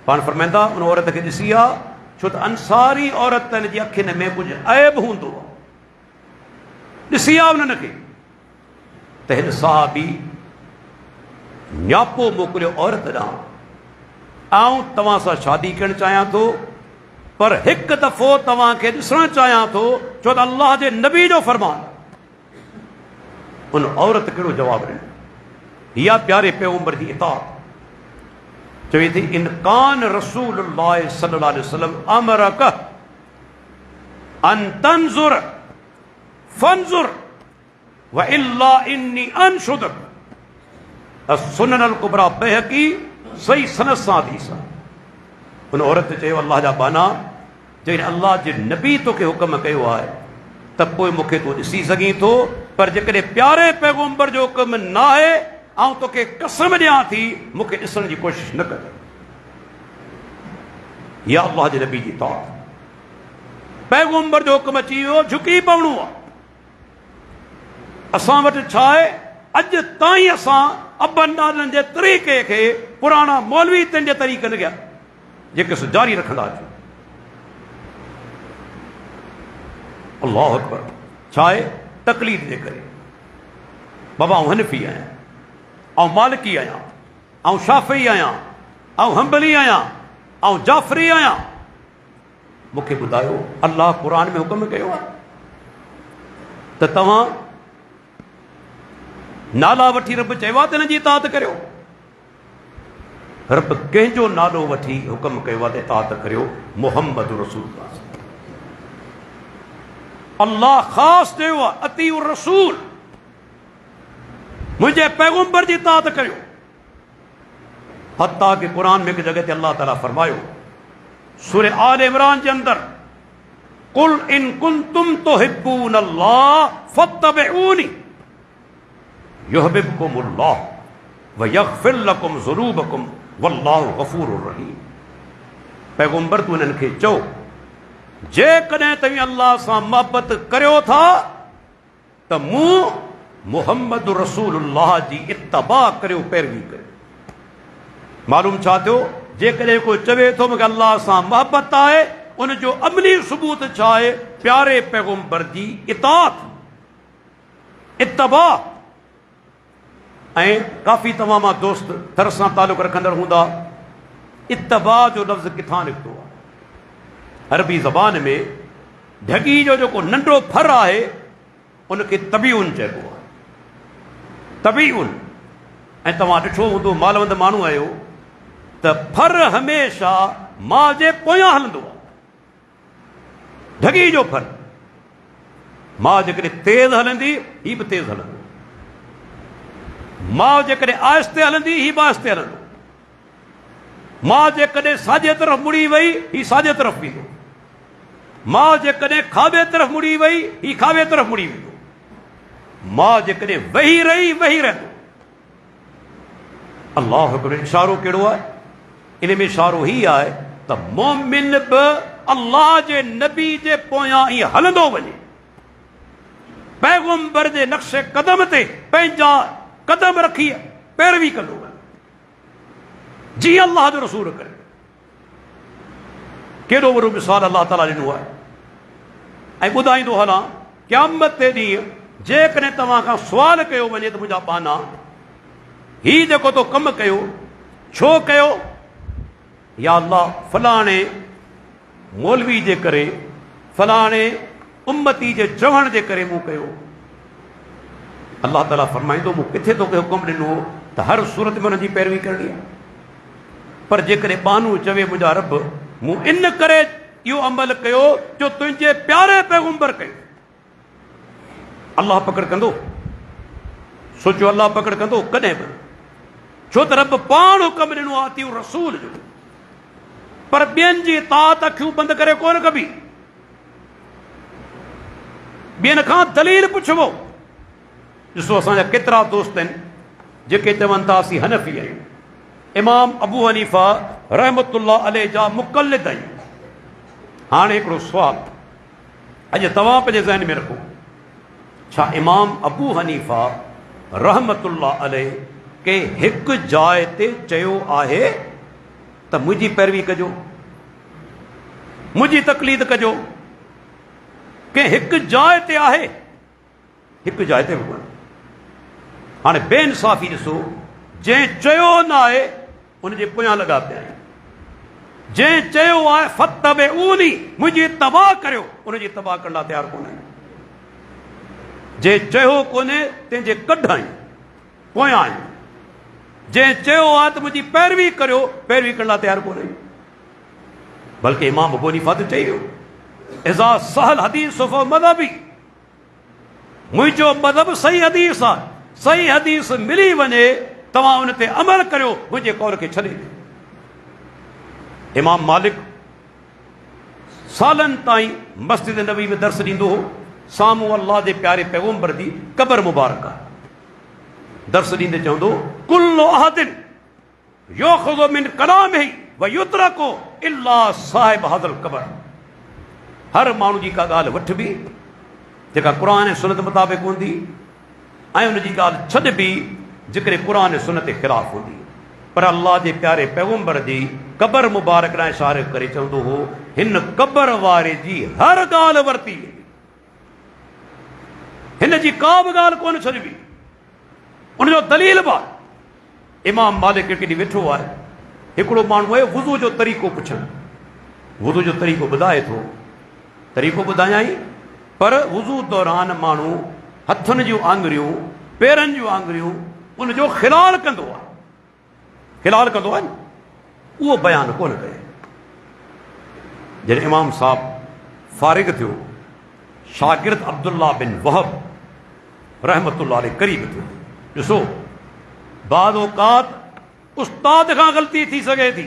पाण फरमाईंदा उन औरत खे ॾिसी आहे, छो त अंसारी औरतनि जी अखियुनि में कुझु ऐब हूंदो आहे, ॾिसी आहे उन्हनि खे। त हिन साहबी न्यापो मोकिलियो औरत ॾांहुं, आउं तव्हां सां शादी करणु चाहियां थो, पर हिकु दफ़ो तव्हांखे ॾिसणु चाहियां थो, छो त अल्लाह जे नबी जो फरमान। उन औरत कहिड़ो जवाबु ॾिनो? इहा प्यारे पैगंबर जी इताअत। चवे थी इन कान रसूलुल्लाह सल्लल्लाहु अलैहि वसल्लम अमरक अन तंजुर फंजुर व इल्ला इन्नी अनशुदक सुनन अल कुबरा बैहकी सही सनद सां हदीस आहे। उन औरत चयो अल्लाह जा बाना, जॾहिं अल्लाह जे नबी तोखे हुकुम कयो आहे त पोइ मूंखे तूं ॾिसी सघीं थो, पर जेकॾहिं प्यारे पैगंबर जो हुकुम न आहे, आउं तोखे कसम ॾियां थी मूंखे ॾिसण जी कोशिशि न कर। या अल्लाह जे नबी जी तौर पैगंबर जो हुकुम अची वियो, झुकी पवणो आहे। असां वटि छा आहे, अॼु ताईं असां अबनि ॾाॾनि जे तरीक़े खे पुराणा मौलवी तिन जे तरीक़नि खे जेके सो जारी रखंदा अचूं। अल्लाह अकबर। छा आहे? तकलीद जे करे। बाबा आउं हनफी आहियां, आउं मालिकी आहियां, आउं शाफ़ी आहियां, आउं हंबली आहियां, आउं जाफ़री आहियां। मूंखे ॿुधायो अल्लाह क़ुरान में हुकुम कयो आहे त तव्हां नाला वठी रब चयो आहे त हिन जी इताअत करियो। रब कंहिंजो नालो वठी हुकुम कयो आहे त इताअत करियो, मुहम्मद रसूलुल्लाह। अल्लाह ख़ासि चयो आहे अतीउ रसूल, मुंहिंजे पैगंबर जी इताअत करियो। हत्ता कि क़ुरान में हिकु जॻह ते अल्लाह ताला फरमायो सूरह आल इमरान जे अंदरि, कुल इन कुंतुम तुहिब्बून अल्लाह फत्तबिऊनी युहिब्बुकुमुल्लाह व यग़फिर लकुम ज़ुनूबकुम वल्लाहु गफूरुर रहीम। पैगंबर तूं इन्हनि खे चओ जेकॾहिं तव्हीं अल्लाह सां मोहबत करियो था त मूं मुहम्मद रसूलुल्लाह जी इत्तबा करियो, पैरवी करियो। मालूम छा थियो? जेकॾहिं कोई चवे थो मूंखे अल्लाह सां मोहबत आहे, उन जो अमली सबूत छा आहे? प्यारे पैगंबर जी इताअत, इत्तबा। ऐं काफ़ी तमाम दोस्त दर सां तालुक़ रखंदड़ हूंदा, इत्तबा जो लफ़्ज़ किथां निकितो आहे? अरबी ज़बान में ढगी जो जेको नंढो फर आहे उनखे तबीउन चइबो आहे, तबीउन। ऐं तव्हां ॾिठो हूंदो, मालवंद माण्हू आहियो, त फर हमेशह माउ जे पोयां हलंदो आहे। ढगी जो फर, माउ जेकॾहिं तेज़ हलंदी ही बि तेज़ हलंदो, माउ जेकॾहिं आहिस्ते हलंदी ही बि आहिस्ते हलंदो, माउ जेकॾहिं साॼे तरफ़ मुड़ी वई ही साॼे तरफ़ वेंदो, माउ जेकॾहिं खाॿे तरफ़ मुड़ी वई ही खाॿे तरफ़ मुड़ी वेंदो, माउ जेकॾहिं वेही रही वेही रहंदो। अल्लाह अकबर। इशारो कहिड़ो आहे? इन में इशारो ही आहे त मोमिन बि अल्लाह जे नबी जे पोयां ईअं हलंदो वञे, पैगंबर जे नक्शे कदम ते पंहिंजा कदम रखी पैरवी कंदो वञे, जीअं अल्लाह जो रसूल करे। केॾो वॾो मिसाल अल्लाह ताला ॾिनो आहे। ऐं ॿुधाईंदो हलां, क़यामत ते ॾींहुं जेकॾहिं तव्हां खां सुवाल कयो वञे त मुंहिंजा पाना ही जेको तो कमु कयो छो कयो? या अल्लाह फलाणे मौलवी जे करे, फलाणे उम्मती जे चवण जे करे मूं कयो। अल्लाह ताला फरमाईंदो मूं किथे तोखे हुकुम ॾिनो त हर सूरत में हुनजी पैरवी करणी आहे। पर जेकॾहिं बानू चवे मुंहिंजा रब मूं इन करे इहो अमल कयो जो तुंहिंजे प्यारे पैगंबर कयो, अल्लाह पकड़ कंदो? सोचो अल्लाह पकड़ कंदो? कॾहिं बि। छो त रब पाण हुकुम ॾिनो आहे अतीउ रसूल जो, पर ॿियनि जी इताअत अखियूं बंदि करे कोन कबी। ॿियनि खां दलील पुछबो। ॾिसो असांजा केतिरा दोस्त आहिनि जेके चवनि था असीं हनफी आहियूं, इमाम अबू हनीफा रहमतुल्लाह अलैह जा मुक़ल्लिद आहियूं। हाणे हिकिड़ो सुवाल अॼु तव्हां पंहिंजे ज़हन में रखो, छा इमाम अबू हनीफा रहमतुल्लाह अलैह के हिकु जाइ ते चयो आहे त मुंहिंजी पैरवी कजो, मुंहिंजी तक़लीद कजो? के हिकु जाइ ते आहे? हिकु जाइ ते बि कोन्हे। हाणे बेइंसाफ़ी ॾिसो, जंहिं चयो न आहे उनजे पोयां लॻा पिया आहिनि, जंहिं चयो आहे फत्तबिऊनी मुंहिंजी इत्तबा करियो, उनजी इत्तबा करण लाइ तयारु कोन आहिनि। जंहिं चयो कोन्हे तंहिंजे कढ आहियूं, पोयां आहियूं। जंहिं चयो आहे त मुंहिंजी पैरवी करियो, पैरवी करण लाइ तयारु कोन आहियूं। बल्कि इमाम अबू हनीफा त चई वियो, इज़ा सहल हदीस फ़ मज़हबी, मुंहिंजो मज़हब सही हदीस आहे, सही हदीस मिली वञे तव्हां उन ते अमल करियो, मुंहिंजे कौल खे छॾे। इमाम मालिक सालनि ताईं मस्जिद नबी में दर्स ॾींदो हो, साम्हूं अल्लाह जे प्यारे पैगंबर जी क़बर मुबारक आहे। दर्स ॾींदे चवंदो, कुल्लु अहदिन युख़ज़ु मिन कलामिही व युतरकु इल्ला साहिब हाज़िल क़बर। हर माण्हू जी का ॻाल्हि वठबी जेका क़ुर ऐं सुन्नत मुताबिक़ हूंदी, ऐं उनजी ॻाल्हि छॾबी जेकॾहिं क़ुर ऐं सुन्नत जे ख़िलाफ़ हूंदी। पर अल्लाह जे प्यारे पैगंबर जी क़बर मुबारक ॾांहुं इशारो करे चवंदो हो, हिन क़बर वारे जी हर ॻाल्हि वरिती वेंदी, हिन जी का बि ॻाल्हि कोन छॾबी। उनजो दलील बि आहे। इमाम मालिक केॾी वेठो आहे, हिकिड़ो माण्हू आहे वुज़ू जो तरीक़ो पुछणु, वुज़ू जो तरीक़ो ॿुधाए थो, तरीक़ो ॿुधायई, पर वुज़ू दौरान माण्हू हथनि जूं आङुरियूं, पेरनि जूं आङुरियूं उनजो ख़िलाल कंदो आहे, ख़िलाल कंदो आहे न, उहो बयानु कोन कयो। जॾहिं इमाम साहब फारिग थियो, शागिर्द अब्दुल्ला बिन वहब रहमतुल्लाह अलैह करीब थियो। ॾिसो, बाद औक़ात उस्ताद खां ग़लती थी सघे थी,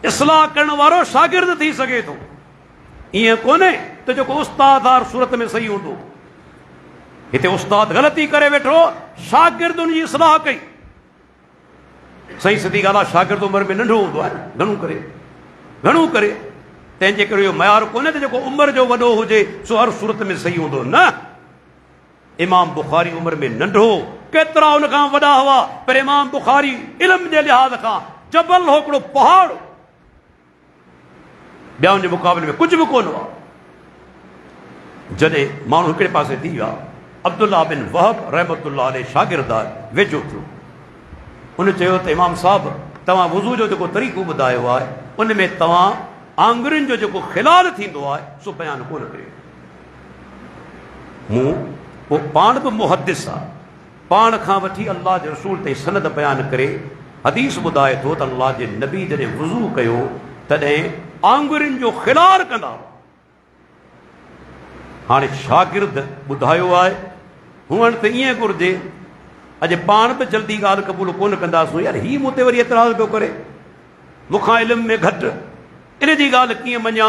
इस्लाह करण वारो शागिर्द थी सघे थो। ईअं कोन्हे त जेको उस्ताद हर सूरत में सही हूंदो। हिते उस्ताद ग़लती करे वेठो, शागिर्द उनजी इस्लाह कई। सही सिधी ॻाल्हि आहे, शागिर्द उमिरि में नंढो हूंदो आहे घणो करे, घणो करे। तंहिंजे करे इहो मयार कोन्हे त जेको उमिरि जो वॾो हुजे सो हर सूरत में सही हूंदो, न। इमाम बुखारी उमिरि में नंढो, केतिरा हुन खां वॾा हुआ, पर इमाम बुखारी इल्म जे लिहाज़ खां जबल हो, हिकिड़ो पहाड़, ॿियनि जे मुक़ाबले में कुझु बि कोन हुआ। जॾहिं माण्हू हिकिड़े पासे थी विया, अब्दुल्ला बिन वहब रहमतुल्लाह अलैह शागिर्द वेझो थियो। उन चयो त इमाम साहब, तव्हां वुज़ू जो जेको तरीक़ो ॿुधायो आहे उन में तव्हां आंगुरियुनि जो जेको ख़िलाल थींदो आहे सो बयानु कोन कयो। मूं पोइ पाण बि मुहदिस आहे, पाण खां वठी अल्लाह जे रसूल ताईं सनद बयानु करे हदीस ॿुधाए थो त अल्लाह जे नबी जॾहिं वुज़ू कयो तॾहिं आंगुरियुनि जो ख़िलाल कंदा हुआ। हाणे शागिर्द ॿुधायो आहे, हुअण त ईअं घुरिजे, अॼु पाण बि जल्दी ॻाल्हि क़बूल कोन कंदासीं, यार हीउ मूं ते वरी एतिराज़ पियो करे, मूंखां इल्म में घटि, इन जी ॻाल्हि कीअं मञा।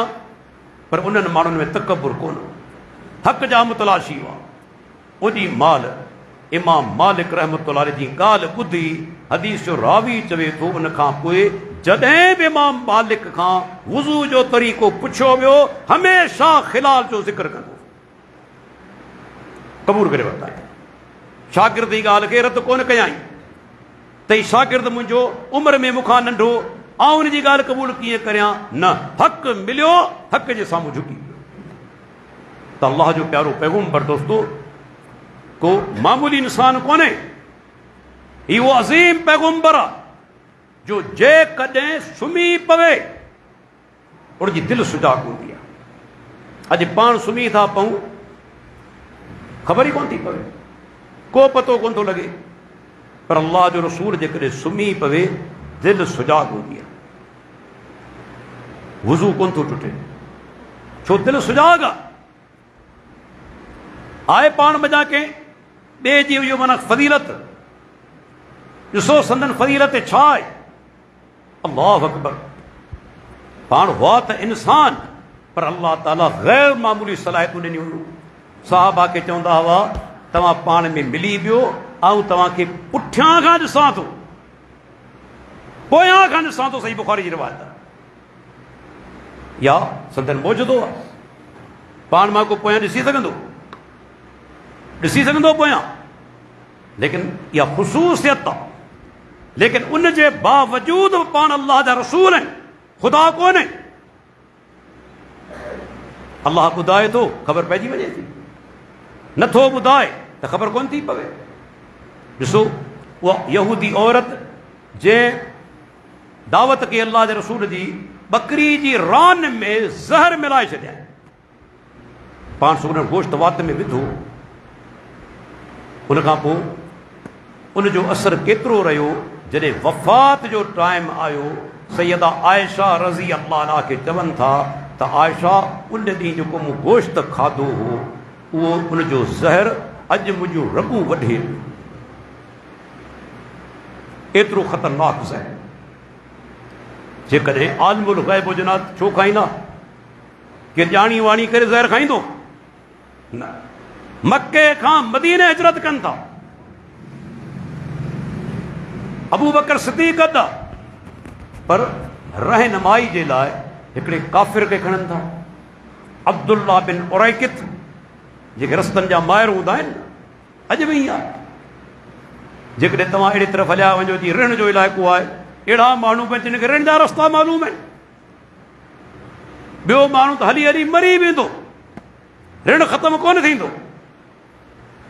पर उन्हनि माण्हुनि में तकबुर कोन, हक़ जा मुतलाशी हुआ। ओॾी महिल इमाम मालिक रहमतुल्लाह अलैह जी ॻाल्हि ॿुधी हदीस जो रावी चवे थो, उन खां पोइ जॾहिं बि इमाम मालिक खां वुज़ू जो तरीक़ो पुछियो वियो हमेशह ख़िलाल जो ज़िक्र कंदो, क़बूल करे वरिता। शागिर्द जी ॻाल्हि खे रद्द कोन कयाई, तई शागिर्द मुंहिंजो उमिरि में मूंखां नंढो, आउं उन जी ॻाल्हि क़बूल कीअं करियां, न, हक़ मिलियो, हक़ जे साम्हूं झुकी। त अल्लाह जो प्यारो पैगम्बर दोस्तो को मामूली इंसान कोन्हे, ही वो अज़ीम पैगम्बर आहे जो जेकॾहिं सुम्ही पवे उनजी दिलि सुजाॻ हूंदी आहे। अॼु पाण सुम्ही था पऊं, ख़बर ई कोन थी पवे, को पतो कोन थो लॻे, पर अल्लाह जो रसूल जेकॾहिं सुम्ही पवे दिलि सुजाॻ हूंदी आहे, वुज़ू कोन थो टुटे, छो दिलि सुजाॻ आहे पाण मज़ा कंहिं ॿिए जी इहो माना फज़ीलत ॾिसो, संदन फज़ीलत छा आहे। अल्लाह अकबर, पाण हुआ त इंसान, पर अल्लाह ताला गैर मामूली सलाहियतूं ॾिनियूं हुयूं। साहबा खे चवंदा हुआ, तव्हां पाण में मिली वियो, ऐं तव्हांखे पुठियां खां ॾिसां थो, पोयां खां ॾिसां थो। सही बुखारी जी रिवायत आहे, या संदन मौजूदो आहे, पाण मां को पोयां ॾिसी सघंदो पोयां, लेकिन इहा ख़ुशूसियत आहे। लेकिन उन जे बावजूद पाण अल्लाह जा रसूल आहिनि, ख़ुदा कोन्हे। अल्लाह ॿुधाए थो ख़बर पइजी वञे थी, नथो ॿुधाए त ख़बर कोन थी पवे। ॾिसो, उहा यहूदी औरत जंहिं दावत कई अल्लाह जे रसूल जी, बकरी जी रान में ज़हर मिलाए छॾिया, पाण सुगुन गोश्त वात में विधो, उन खां पोइ उन जो असर केतिरो रहियो। जॾहिं वफ़ात जो टाइम आयो, सैयदा आयशा रज़ी अल्लाह अन्हा खे चवनि था त आयशा, उन ॾींहुं जेको मूं गोश्त खाधो हो उहो उन जो ज़हर अॼु मुंहिंजूं रॻूं वढे, एतिरो ख़तरनाक ज़हर। जेकॾहिं आलिमुल ग़ैब हुजनि हा छो खाईंदा, केरु ॼाणी वाणी करे ज़हर खाईंदो न। मके खां मदीने हिजरत कनि था, अबू बकर सिद्दीक़ अदा, पर रहनुमाई जे लाइ हिकिड़े काफ़िर खे खणनि था, अब्दुल्ला बिन उरैकित, जेके रस्तनि जा माहिर हूंदा आहिनि, अॼु बि ईअं आहे। जेकॾहिं तव्हां अहिड़ी तरफ़ हलिया वञो जीअं ऋण जो इलाइक़ो आहे, अहिड़ा माण्हू आहिनि जिन खे ऋण जा रस्ता मालूम आहिनि, ॿियो माण्हू त हली हली मरी वेंदो, ऋण ख़तमु कोन थींदो,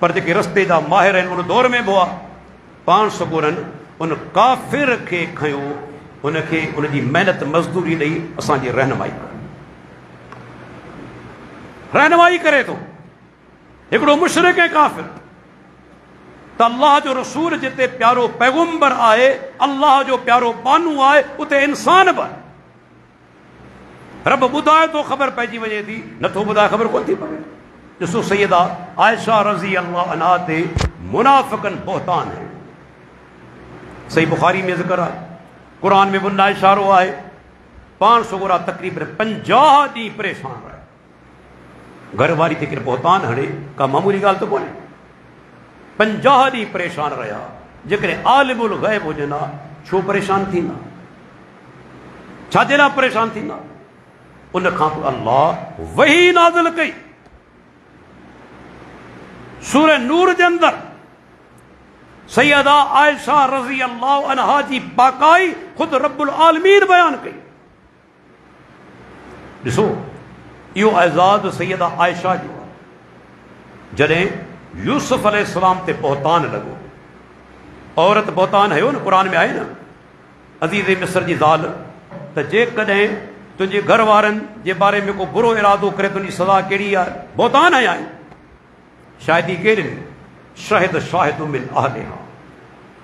पर जेके रस्ते जा माहिर आहिनि उन दौर में बि हुआ। पाण सगोरनि उन काफ़िर खे खयो, उनखे उनजी महिनत मज़दूरी ॾेई असांजी रहनुमाई करे थो। हिकिड़ो मुशरिक ऐं काफ़िर, त अल्लाह जो रसूल जिते प्यारो पैगम्बर आहे, अल्लाह जो प्यारो बानू आहे, उते इंसान बि आहे। रब ॿुधाए थो ख़बर पइजी वञे थी, नथो ॿुधाए ख़बर कोन थी पवे। ॾिसो, सैयदा आयशा रज़ी अल्लाह अन्हा ते मुनाफ़िक़नि बहतान है, सही बुखारी में ज़िक्र आहे, क़ुरान में बुना इशारो आहे। पाण सुगुरा तक़रीबन 50 ॾींहं परेशान रहिया, घर वारी ते केरु बहतान हणे का मामूली ॻाल्हि त कोन्हे। 50 ॾींहं परेशान रहिया। जेकॾहिं आलिमुल ग़ैब हुजनि हा छो परेशान थींदा, छाजे लाइ परेशान थींदा? उन खां पोइ अल्लाह वही नाज़िल कई सूरह नूर जे अंदरि सैयदा आयशा रज़ी अल्लाह अन्हा जी पाकाई ख़ुदि रब्बुल आलमीन बयान कई। ॾिसो इहो एज़ाज़ सैयदा आयशा जो आहे। जॾहिं यूसुफ अलैहिस्सलाम ते बहतान लॻो, औरत बहतान हयो न, क़ुर में आहे न, अज़ीज़ मिस्र जी ज़ाल, त जेकॾहिं तुंहिंजे घर वारनि जे बारे में को बुरो इरादो करे तुंहिंजी सज़ा कहिड़ी आहे? बहतान हया आहिनि। शाहिदी केरु ॾिनी? शहिद शाहिदु मिन अहलिहा।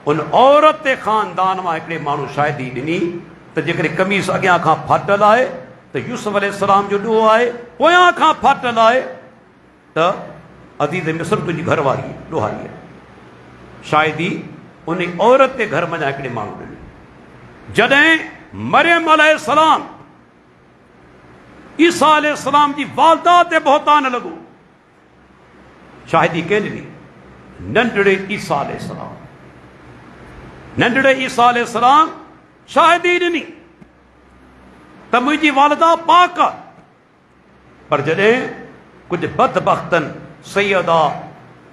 उन औरत ते ख़ानदान मां हिकिड़े माण्हू शाहिदी ॾिनी त जेकॾहिं कमीज़ अॻियां खां फाटल आहे त यूसुफ अलैहिस्सलाम जो ॾोहो आहे, पोयां खां फाटल आहे त अज़ीज़ मिस्र तुंहिंजी घरवारी ॾोहारी आहे। शाहिदी उन औरत ते घर मञा हिकिड़े माण्हू ॾिनी। जॾहिं मरियम अलैहिस्सलाम ईसा अलैहिस्सलाम जी वालदा ते बहतान लॻो, शाहिदी केरु ॾिनी? नंढड़े ईसा अलैहिस्सलाम। नंढड़े ईसा अलैहिस्सलाम शाहिदी ॾिनी त मुंहिंजी वालदा पाक आहे। पर जॾहिं कुझु बदबख्तनि सैयदा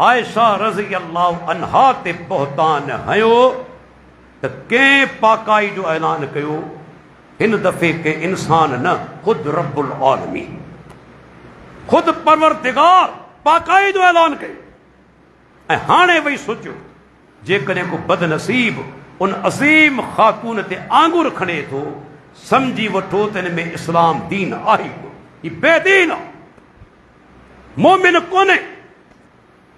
आयशा रज़ी अल्लाह अन्हा ते बहतान हयो त कंहिं पाकाई जो ऐलान कयो? हिन दफ़े के इंसान न, ख़ुदि रब्बुल आलमीन, ख़ुदि परवरदिगार पाकाई जो ऐलान कयो। ऐं हाणे वेही सोचियो, जेकॾहिं को बदनसीब उन अज़ीम ख़ातून ते आंगुर खणे थो, सम्झी वठो त हिन में इस्लाम दीन आहे कोन, ही बेदीन आहे, मोमिन कोन्हे।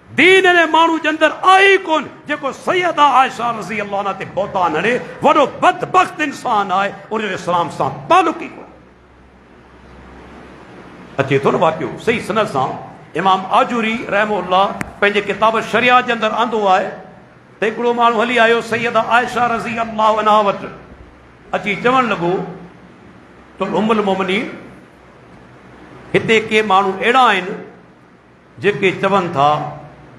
दीन ने माण्हू जे अंदरि आहे कोन जेको सैयदा आयशा रज़ी अल्लाह अन्हा ते बहतान हणे। वॾो बदबख्त इंसान आहे, उनजो इस्लाम सां तालुक़ ई कोन। अचे थो न वाक़ियो सही सनद सां। इमाम आजूरी रहमहुल्लाह पंहिंजे किताब शरिया जे अंदरि आंदो आहे त हिकिड़ो माण्हू हली आयो सैयदा आयशा रज़ी अल्लाह अन्हा वटि, अची चवणु लॻो तो उम्मुल मोमिनीन, हिते के माण्हू अहिड़ा आहिनि जेके चवनि था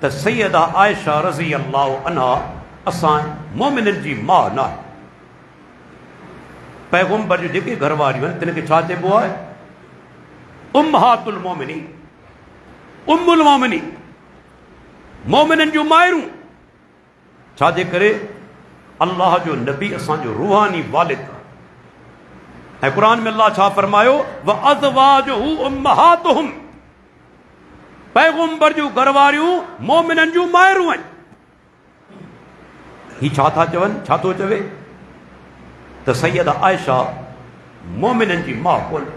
त सैयदा आयशा रज़ी अल्लाह अन्हा असां मोमिननि जी माउ न आहे। पैगंबर जूं जेके घर वारियूं आहिनि तिन खे छा चइबो आहे? उम्महातुल मोमिनीन, उम्मुल मोमिनीन, मोमिननि जूं माइरूं। छाजे करे? अल्लाह जो नबी असांजो रूहानी वालिद आहे। ऐं क़ुर में अल्लाह छा फरमायो? व अज़वाजुहु उम्महातुहुम, पैगंबर जूं घरवारियूं मोमिननि जूं माइरूं आहिनि। ही छा था चवनि? छा थो चवे त सैयदा आयशा मोमिननि जी माउ कोन्हे।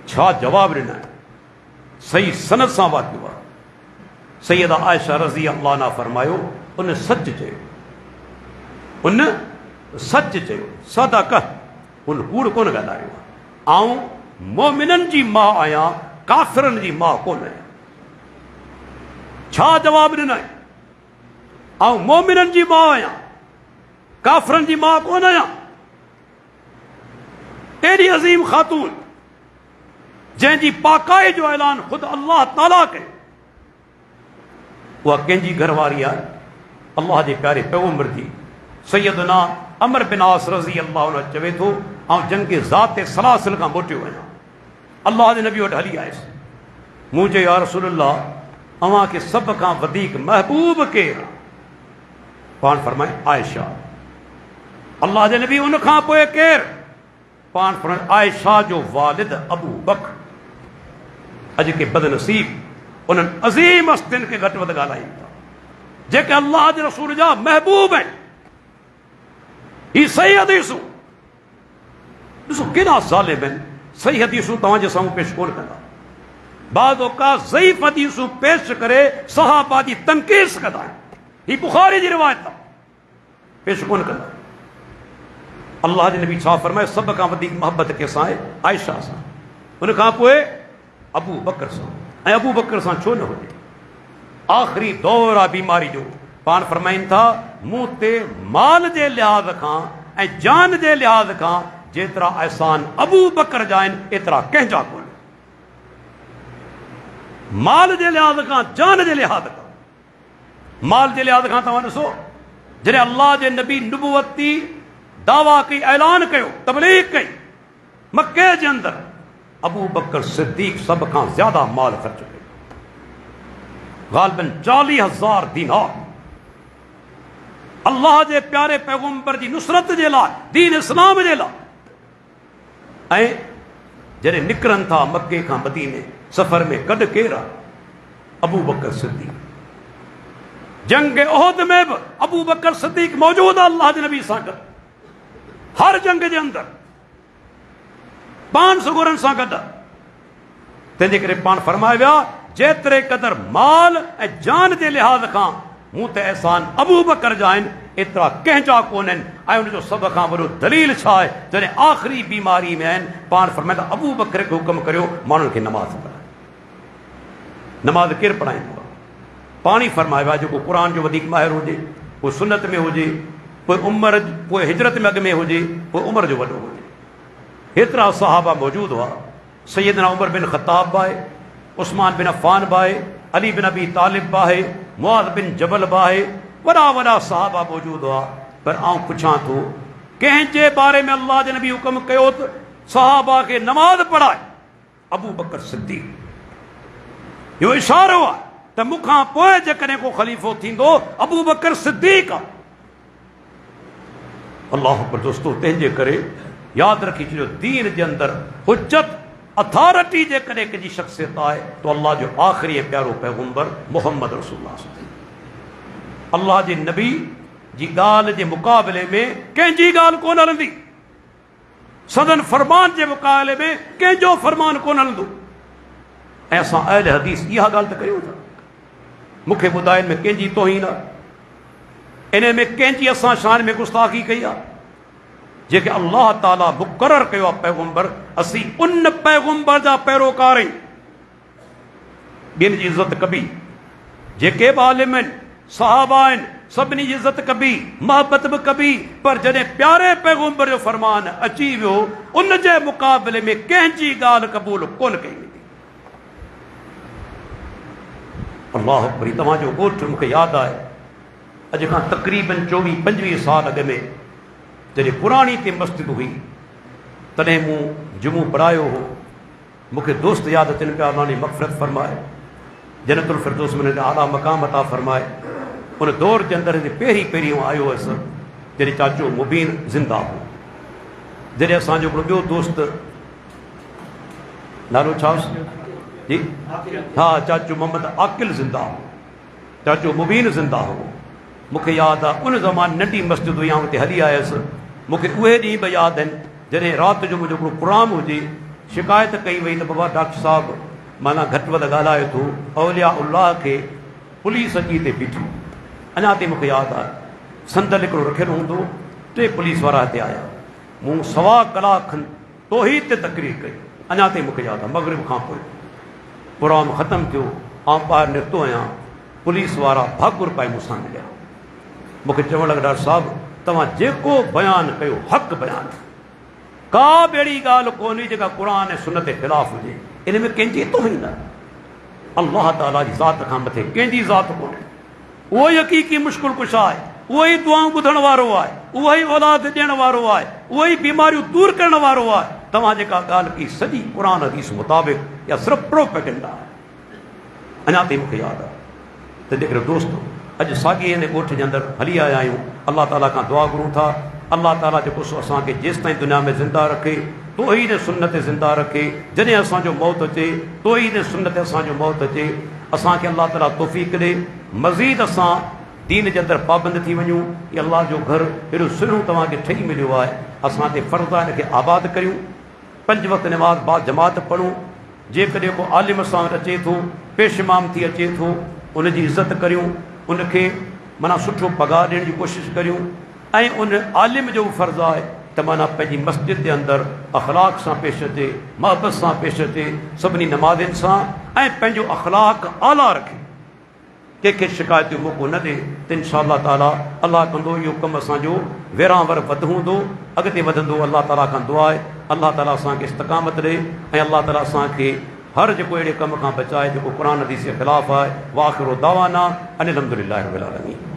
छा जवाब ॾिना? सही सनद सां वाक़ियो आहे। सैयदा आयशा रज़ी अल्लाह अन्हा फरमायो, उन सच चयो, उन सच चयो, सदक़, उन कूड़ कोन ॻाल्हायो। आऊं मोमिननि जी माउ आहियां, काफ़िरनि जी माउ कोन आहियां। छा जवाब ॾिना? आऊं मोमिननि जी माउ आहियां, काफ़िरनि जी माउ कोन आहियां। एॾी अज़ीम ख़ातून जंहिंजी पाकाई जो ऐलान ख़ुदि अल्लाह ताला कयो, उहा कंहिंजी घरवारी आहे? अल्लाह जे प्यारे पैगंबर जी। सैयदना अमर बिन आस रज़ी अल्लाह अन्हु चवे थो, आउं जंग ज़ात सलासिल खां मोटियो आहियां, अल्लाह जे नबी वटि हली आयुसि। मूं चयो या रसूल अल्लाह, अव्हां खे सभ खां वधीक महबूब केरु? पाण फरमाए आयशा। अल्लाह जे नबी उन खां पोइ केरु? पाण फरमाए आयशा जो वालिद अबू बकर। अॼु के बदनसीब उन्हनि अज़ीम हस्तियुनि खे घटि वधि ॻाल्हाइनि था जेके अल्लाह जे रसूल जा महबूब आहिनि। ही सही हदीसूं, ॾिसो केॾा ज़ालिम आहिनि। सही हदीसूं तव्हांजे साम्हूं पेश कोन कंदा, बाद औक़ात ज़ईफ़ हदीसूं पेश करे सहाबा जी तनक़ीस कंदा आहिनि। ही बुखारी जी रिवायत आहे, पेश कोन कंदा। अल्लाह जे नबी छा फरमाए? सभ खां वधीक मोहबत कंहिंसां आहे? आयशा सां, उन खां पोइ अबू बकर सां। ऐं अबू बकर सां छो न हुजे? आख़िरी दौर आहे बीमारी जो। पाण फरमाइनि था, मूं ते माल जे लिहाज़ खां ऐं जान जे लिहाज़ खां जेतिरा एहसान अबू बकर जा आहिनि एतिरा कंहिंजा कोन। माल जे लिहाज़ खां, जान जे लिहाज़ खां। माल जे लिहाज़ खां तव्हां ॾिसो, जॾहिं अल्लाह जे नबी नुबुवती दावा कई, ऐलान कयो, तबलीग कई, मक्के के अंदर अबू बकर सिद्दीक सब का ज्यादा माल खर्च कयो, गालिबन 40,000 दीनार अल्लाह के प्यारे पैगंबर की नुसरत के लाइ, दीन इस्लाम के लाइ। जॾहिं निकिरनि था मक्के खां मदीने सफ़र में गॾु केरु आहे? अबू बकर सिद्दीक। जंग उहद में भी अबू बकर सिद्दीक मौजूद आहे अल्लाह जे नबी सां गॾु। हर जंग के अंदर पान सुगुरनि सां गॾु। तंहिंजे करे पाण फरमाए विया जेतिरे क़दर माल ऐं जान के लिहाज़ खां मूं ते एहसान अबू बकर जा आहिनि, एतिरा कंहिंजा कोन्हनि। ऐं उनजो सभ खां वॾो दलील छा आहे? जॾहिं आख़िरी बीमारी में आहिनि, पाण फरमाईंदा अबू बकर खे हुकुम करियो माण्हुनि खे नमाज़ पढ़ाए। नमाज़ केरु पढ़ाईंदो आहे? पाणी फरमायो आहे जेको क़ुर जो वधीक माहिर हुजे, पोइ सुनत में हुजे, पोइ उमिरि, पोइ हिजरत में अॻु में हुजे, पोइ उमिरि जो वॾो हुजे। हेतिरा सहाबा मौजूद हुआ। सैयदना उमर बिन ख़त्ताब आहे, उस्मान बिन अफ़ान आहे, अली बिन अबी तालिब आहे, मुआज़ बिन जबल आहे, वॾा वॾा सहाबा मौजूद हुआ। पर आउं पुछां थो कंहिंजे बारे में अल्लाह जे नबी हुकुम कयो त सहाबा खे नमाज़ पढ़ाए? अबू बकर सिद्दीक। इहो इशारो आहे त मूंखां पोइ जेकॾहिं को ख़लीफ़ो थींदो अबू बकर सिद्दीक आहे। अल्लाह पर दोस्तो, तंहिंजे करे यादि रखी छॾियो दीन जे अंदरि हुज्जत अथॉरिटी जेकॾहिं कंहिंजी शख़्सियत आहे तो अल्लाह जो आख़िरी ऐं प्यारो पैगंबर मुहम्मद रसूलुल्लाह। अल्लाह जे नबी जी ॻाल्हि जे मुक़ाबले में कंहिंजी ॻाल्हि कोन हलंदी, सदन फरमान जे मुक़ाबले में कंहिंजो फरमान कोन हलंदो। ऐं असां अहल हदीस इहा ॻाल्हि त कयूं था। मूंखे ॿुधाइनि में कंहिंजी तौहीन आहे, इन में कंहिंजी असां शान में गुस्ताखी कई आहे? जेके अल्लाह ताला मुक़रर कयो आहे पैगंबर, असीं उन पैगंबर जा पैरोकार आहियूं। ॿियनि जी इज़त कबी, जेके बि आलिम आहिनि, सहाबा आहिनि, सभिनी जी इज़त कबी, मोहब्बत बि कबी। पर जॾहिं प्यारे पैगंबर जो फरमान अची वियो, उन जे मुक़ाबले में कंहिंजी ॻाल्हि क़बूल कोन कई वेंदी। अल्लाह वरी तव्हांजो ॻोठ मूंखे यादि आहे, अॼु खां तक़रीबन 24-25 साल अॻु में जॾहिं पुराणी ते मस्जिद हुई, तॾहिं मूं जुमो पढ़ायो हो। मूंखे दोस्त यादि अचनि पिया, अल्लाह ने मग़फ़िरत फरमाए, जन्नतुल फिरदौस में आला मक़ाम अता फरमाए। उन दौर के अंदर पहिरीं पहिरीं आयो हुअसि जॾहिं चाचो मुबीन ज़िंदा हो। जॾहिं असांजो हिकिड़ो ॿियो दोस्त, नालो छा जी? हाँ, चाचो मोहम्मद आकिल ज़िंदा हो, चाचो मुबीन ज़िंदा हो। मूंखे यादि आहे उन ज़माने नंढी मस्जिद हुई, आउं हुते हली आयुसि। मूंखे उहे ॾींहं बि यादि आहिनि जॾहिं राति जो मुंहिंजो हिकिड़ो प्रोग्राम हुजे, शिकायत कई वई त बाबा डॉक्टर साहब माना घटि वधि ॻाल्हाए थो, औलिया उल्लाह खे पुलिस अची हिते बीठी। अञा ताईं मूंखे यादि आहे संदल हिकिड़ो रखियलु हूंदो, 3 पुलिस वारा हिते आया, मूं 1.25 कलाक खनि तौहीद ते तक़रीर कई। अञा ताईं मूंखे यादि आहे मग़रिब खां पोइ प्रोग्राम ख़तमु थियो, आउं ॿाहिरि निकितो आहियां, पुलिस वारा भाकुर पाए मूंसां मिलिया। मूंखे चवणु लॻा डॉक्टर साहब तव्हां जेको बयानु कयो हक़ बयानु, का बि अहिड़ी ॻाल्हि कोन्हे जेका क़ुर ऐं सुन्नत जे ख़िलाफ़ हुजे, इन में कंहिंजी तौहीन आहे। अल्लाह ताला जी ज़ात खां मथे कंहिंजी ज़ात कोन्हे। उहो ई हक़ीक़ी मुश्किल कुशा आहे, उहो ई दुआऊं ॿुधण वारो आहे, उहो ई औलाद ॾियण वारो आहे, उहो ई बीमारियूं दूर करण वारो आहे। तव्हां जेका ॻाल्हि की सॼी क़ुर हदीस मुताबिक़ या सिर्फ़ु प्रोपेगेंडा आहे। अञा ताईं मूंखे यादि आहे त जेकॾहिं दोस्त अॼु साॻिए हिन ॻोठ जे अंदरि हली आया आहियूं, अल्लाह ताला खां दुआ घुरूं था अल्लाह ताला जेको सो असांखे जेसि ताईं दुनिया में ज़िंदा रखे, तौहीद सुन्नत ज़िंदा रखे। जॾहिं असांजो मौत अचे, तौहीद सुन्नत असांजो मौत अचे, असांखे अल्लाह ताला तौफ़ीक़ ॾे, मज़ीद असां दीन जे अंदरि पाबंद थी वञूं। इहा अल्लाह जो घर हेॾो सुहिणो तव्हांखे ठही मिलियो आहे, असां ते फ़र्ज़ु आहे हिनखे आबाद करियूं। 5 वक़्त नमाज़ बाद जमात पढ़ूं। जेकॾहिं को आलिम सां अचे थो, पेश इमाम थी अचे थो, उनजी इज़त करियूं, उनखे माना सुठो पगार ॾियण जी कोशिशि करियूं। ऐं उन आलिम जो फ़र्ज़ु आहे त माना पंहिंजी मस्जिद जे अंदरि अख़लाक़ सां पेश अचे, मोहबत सां पेश अचे, सभिनी नमाज़ियुनि सां, ऐं पंहिंजो अख़लाक़ आला रखे, कंहिंखे शिकायत जो मौक़ो न ॾे। त इंशाअल्लाह ताला अल्लाह कंदो इहो कमु असांजो विरांवर वधि हूंदो, अॻिते वधंदो। अल्लाह ताला खां दुआ आहे अल्लाह ताला असांखे इस्तक़ामत ॾे ऐं अल्लाह ताला असांखे हर जेको अहिड़े कम खां बचाए जेको क़ुर हदीस जे ख़िलाफ़ु आहे। वाख़िरु दावाना अनिल हम्दुलिल्लाहि रब्बिल आलमीन।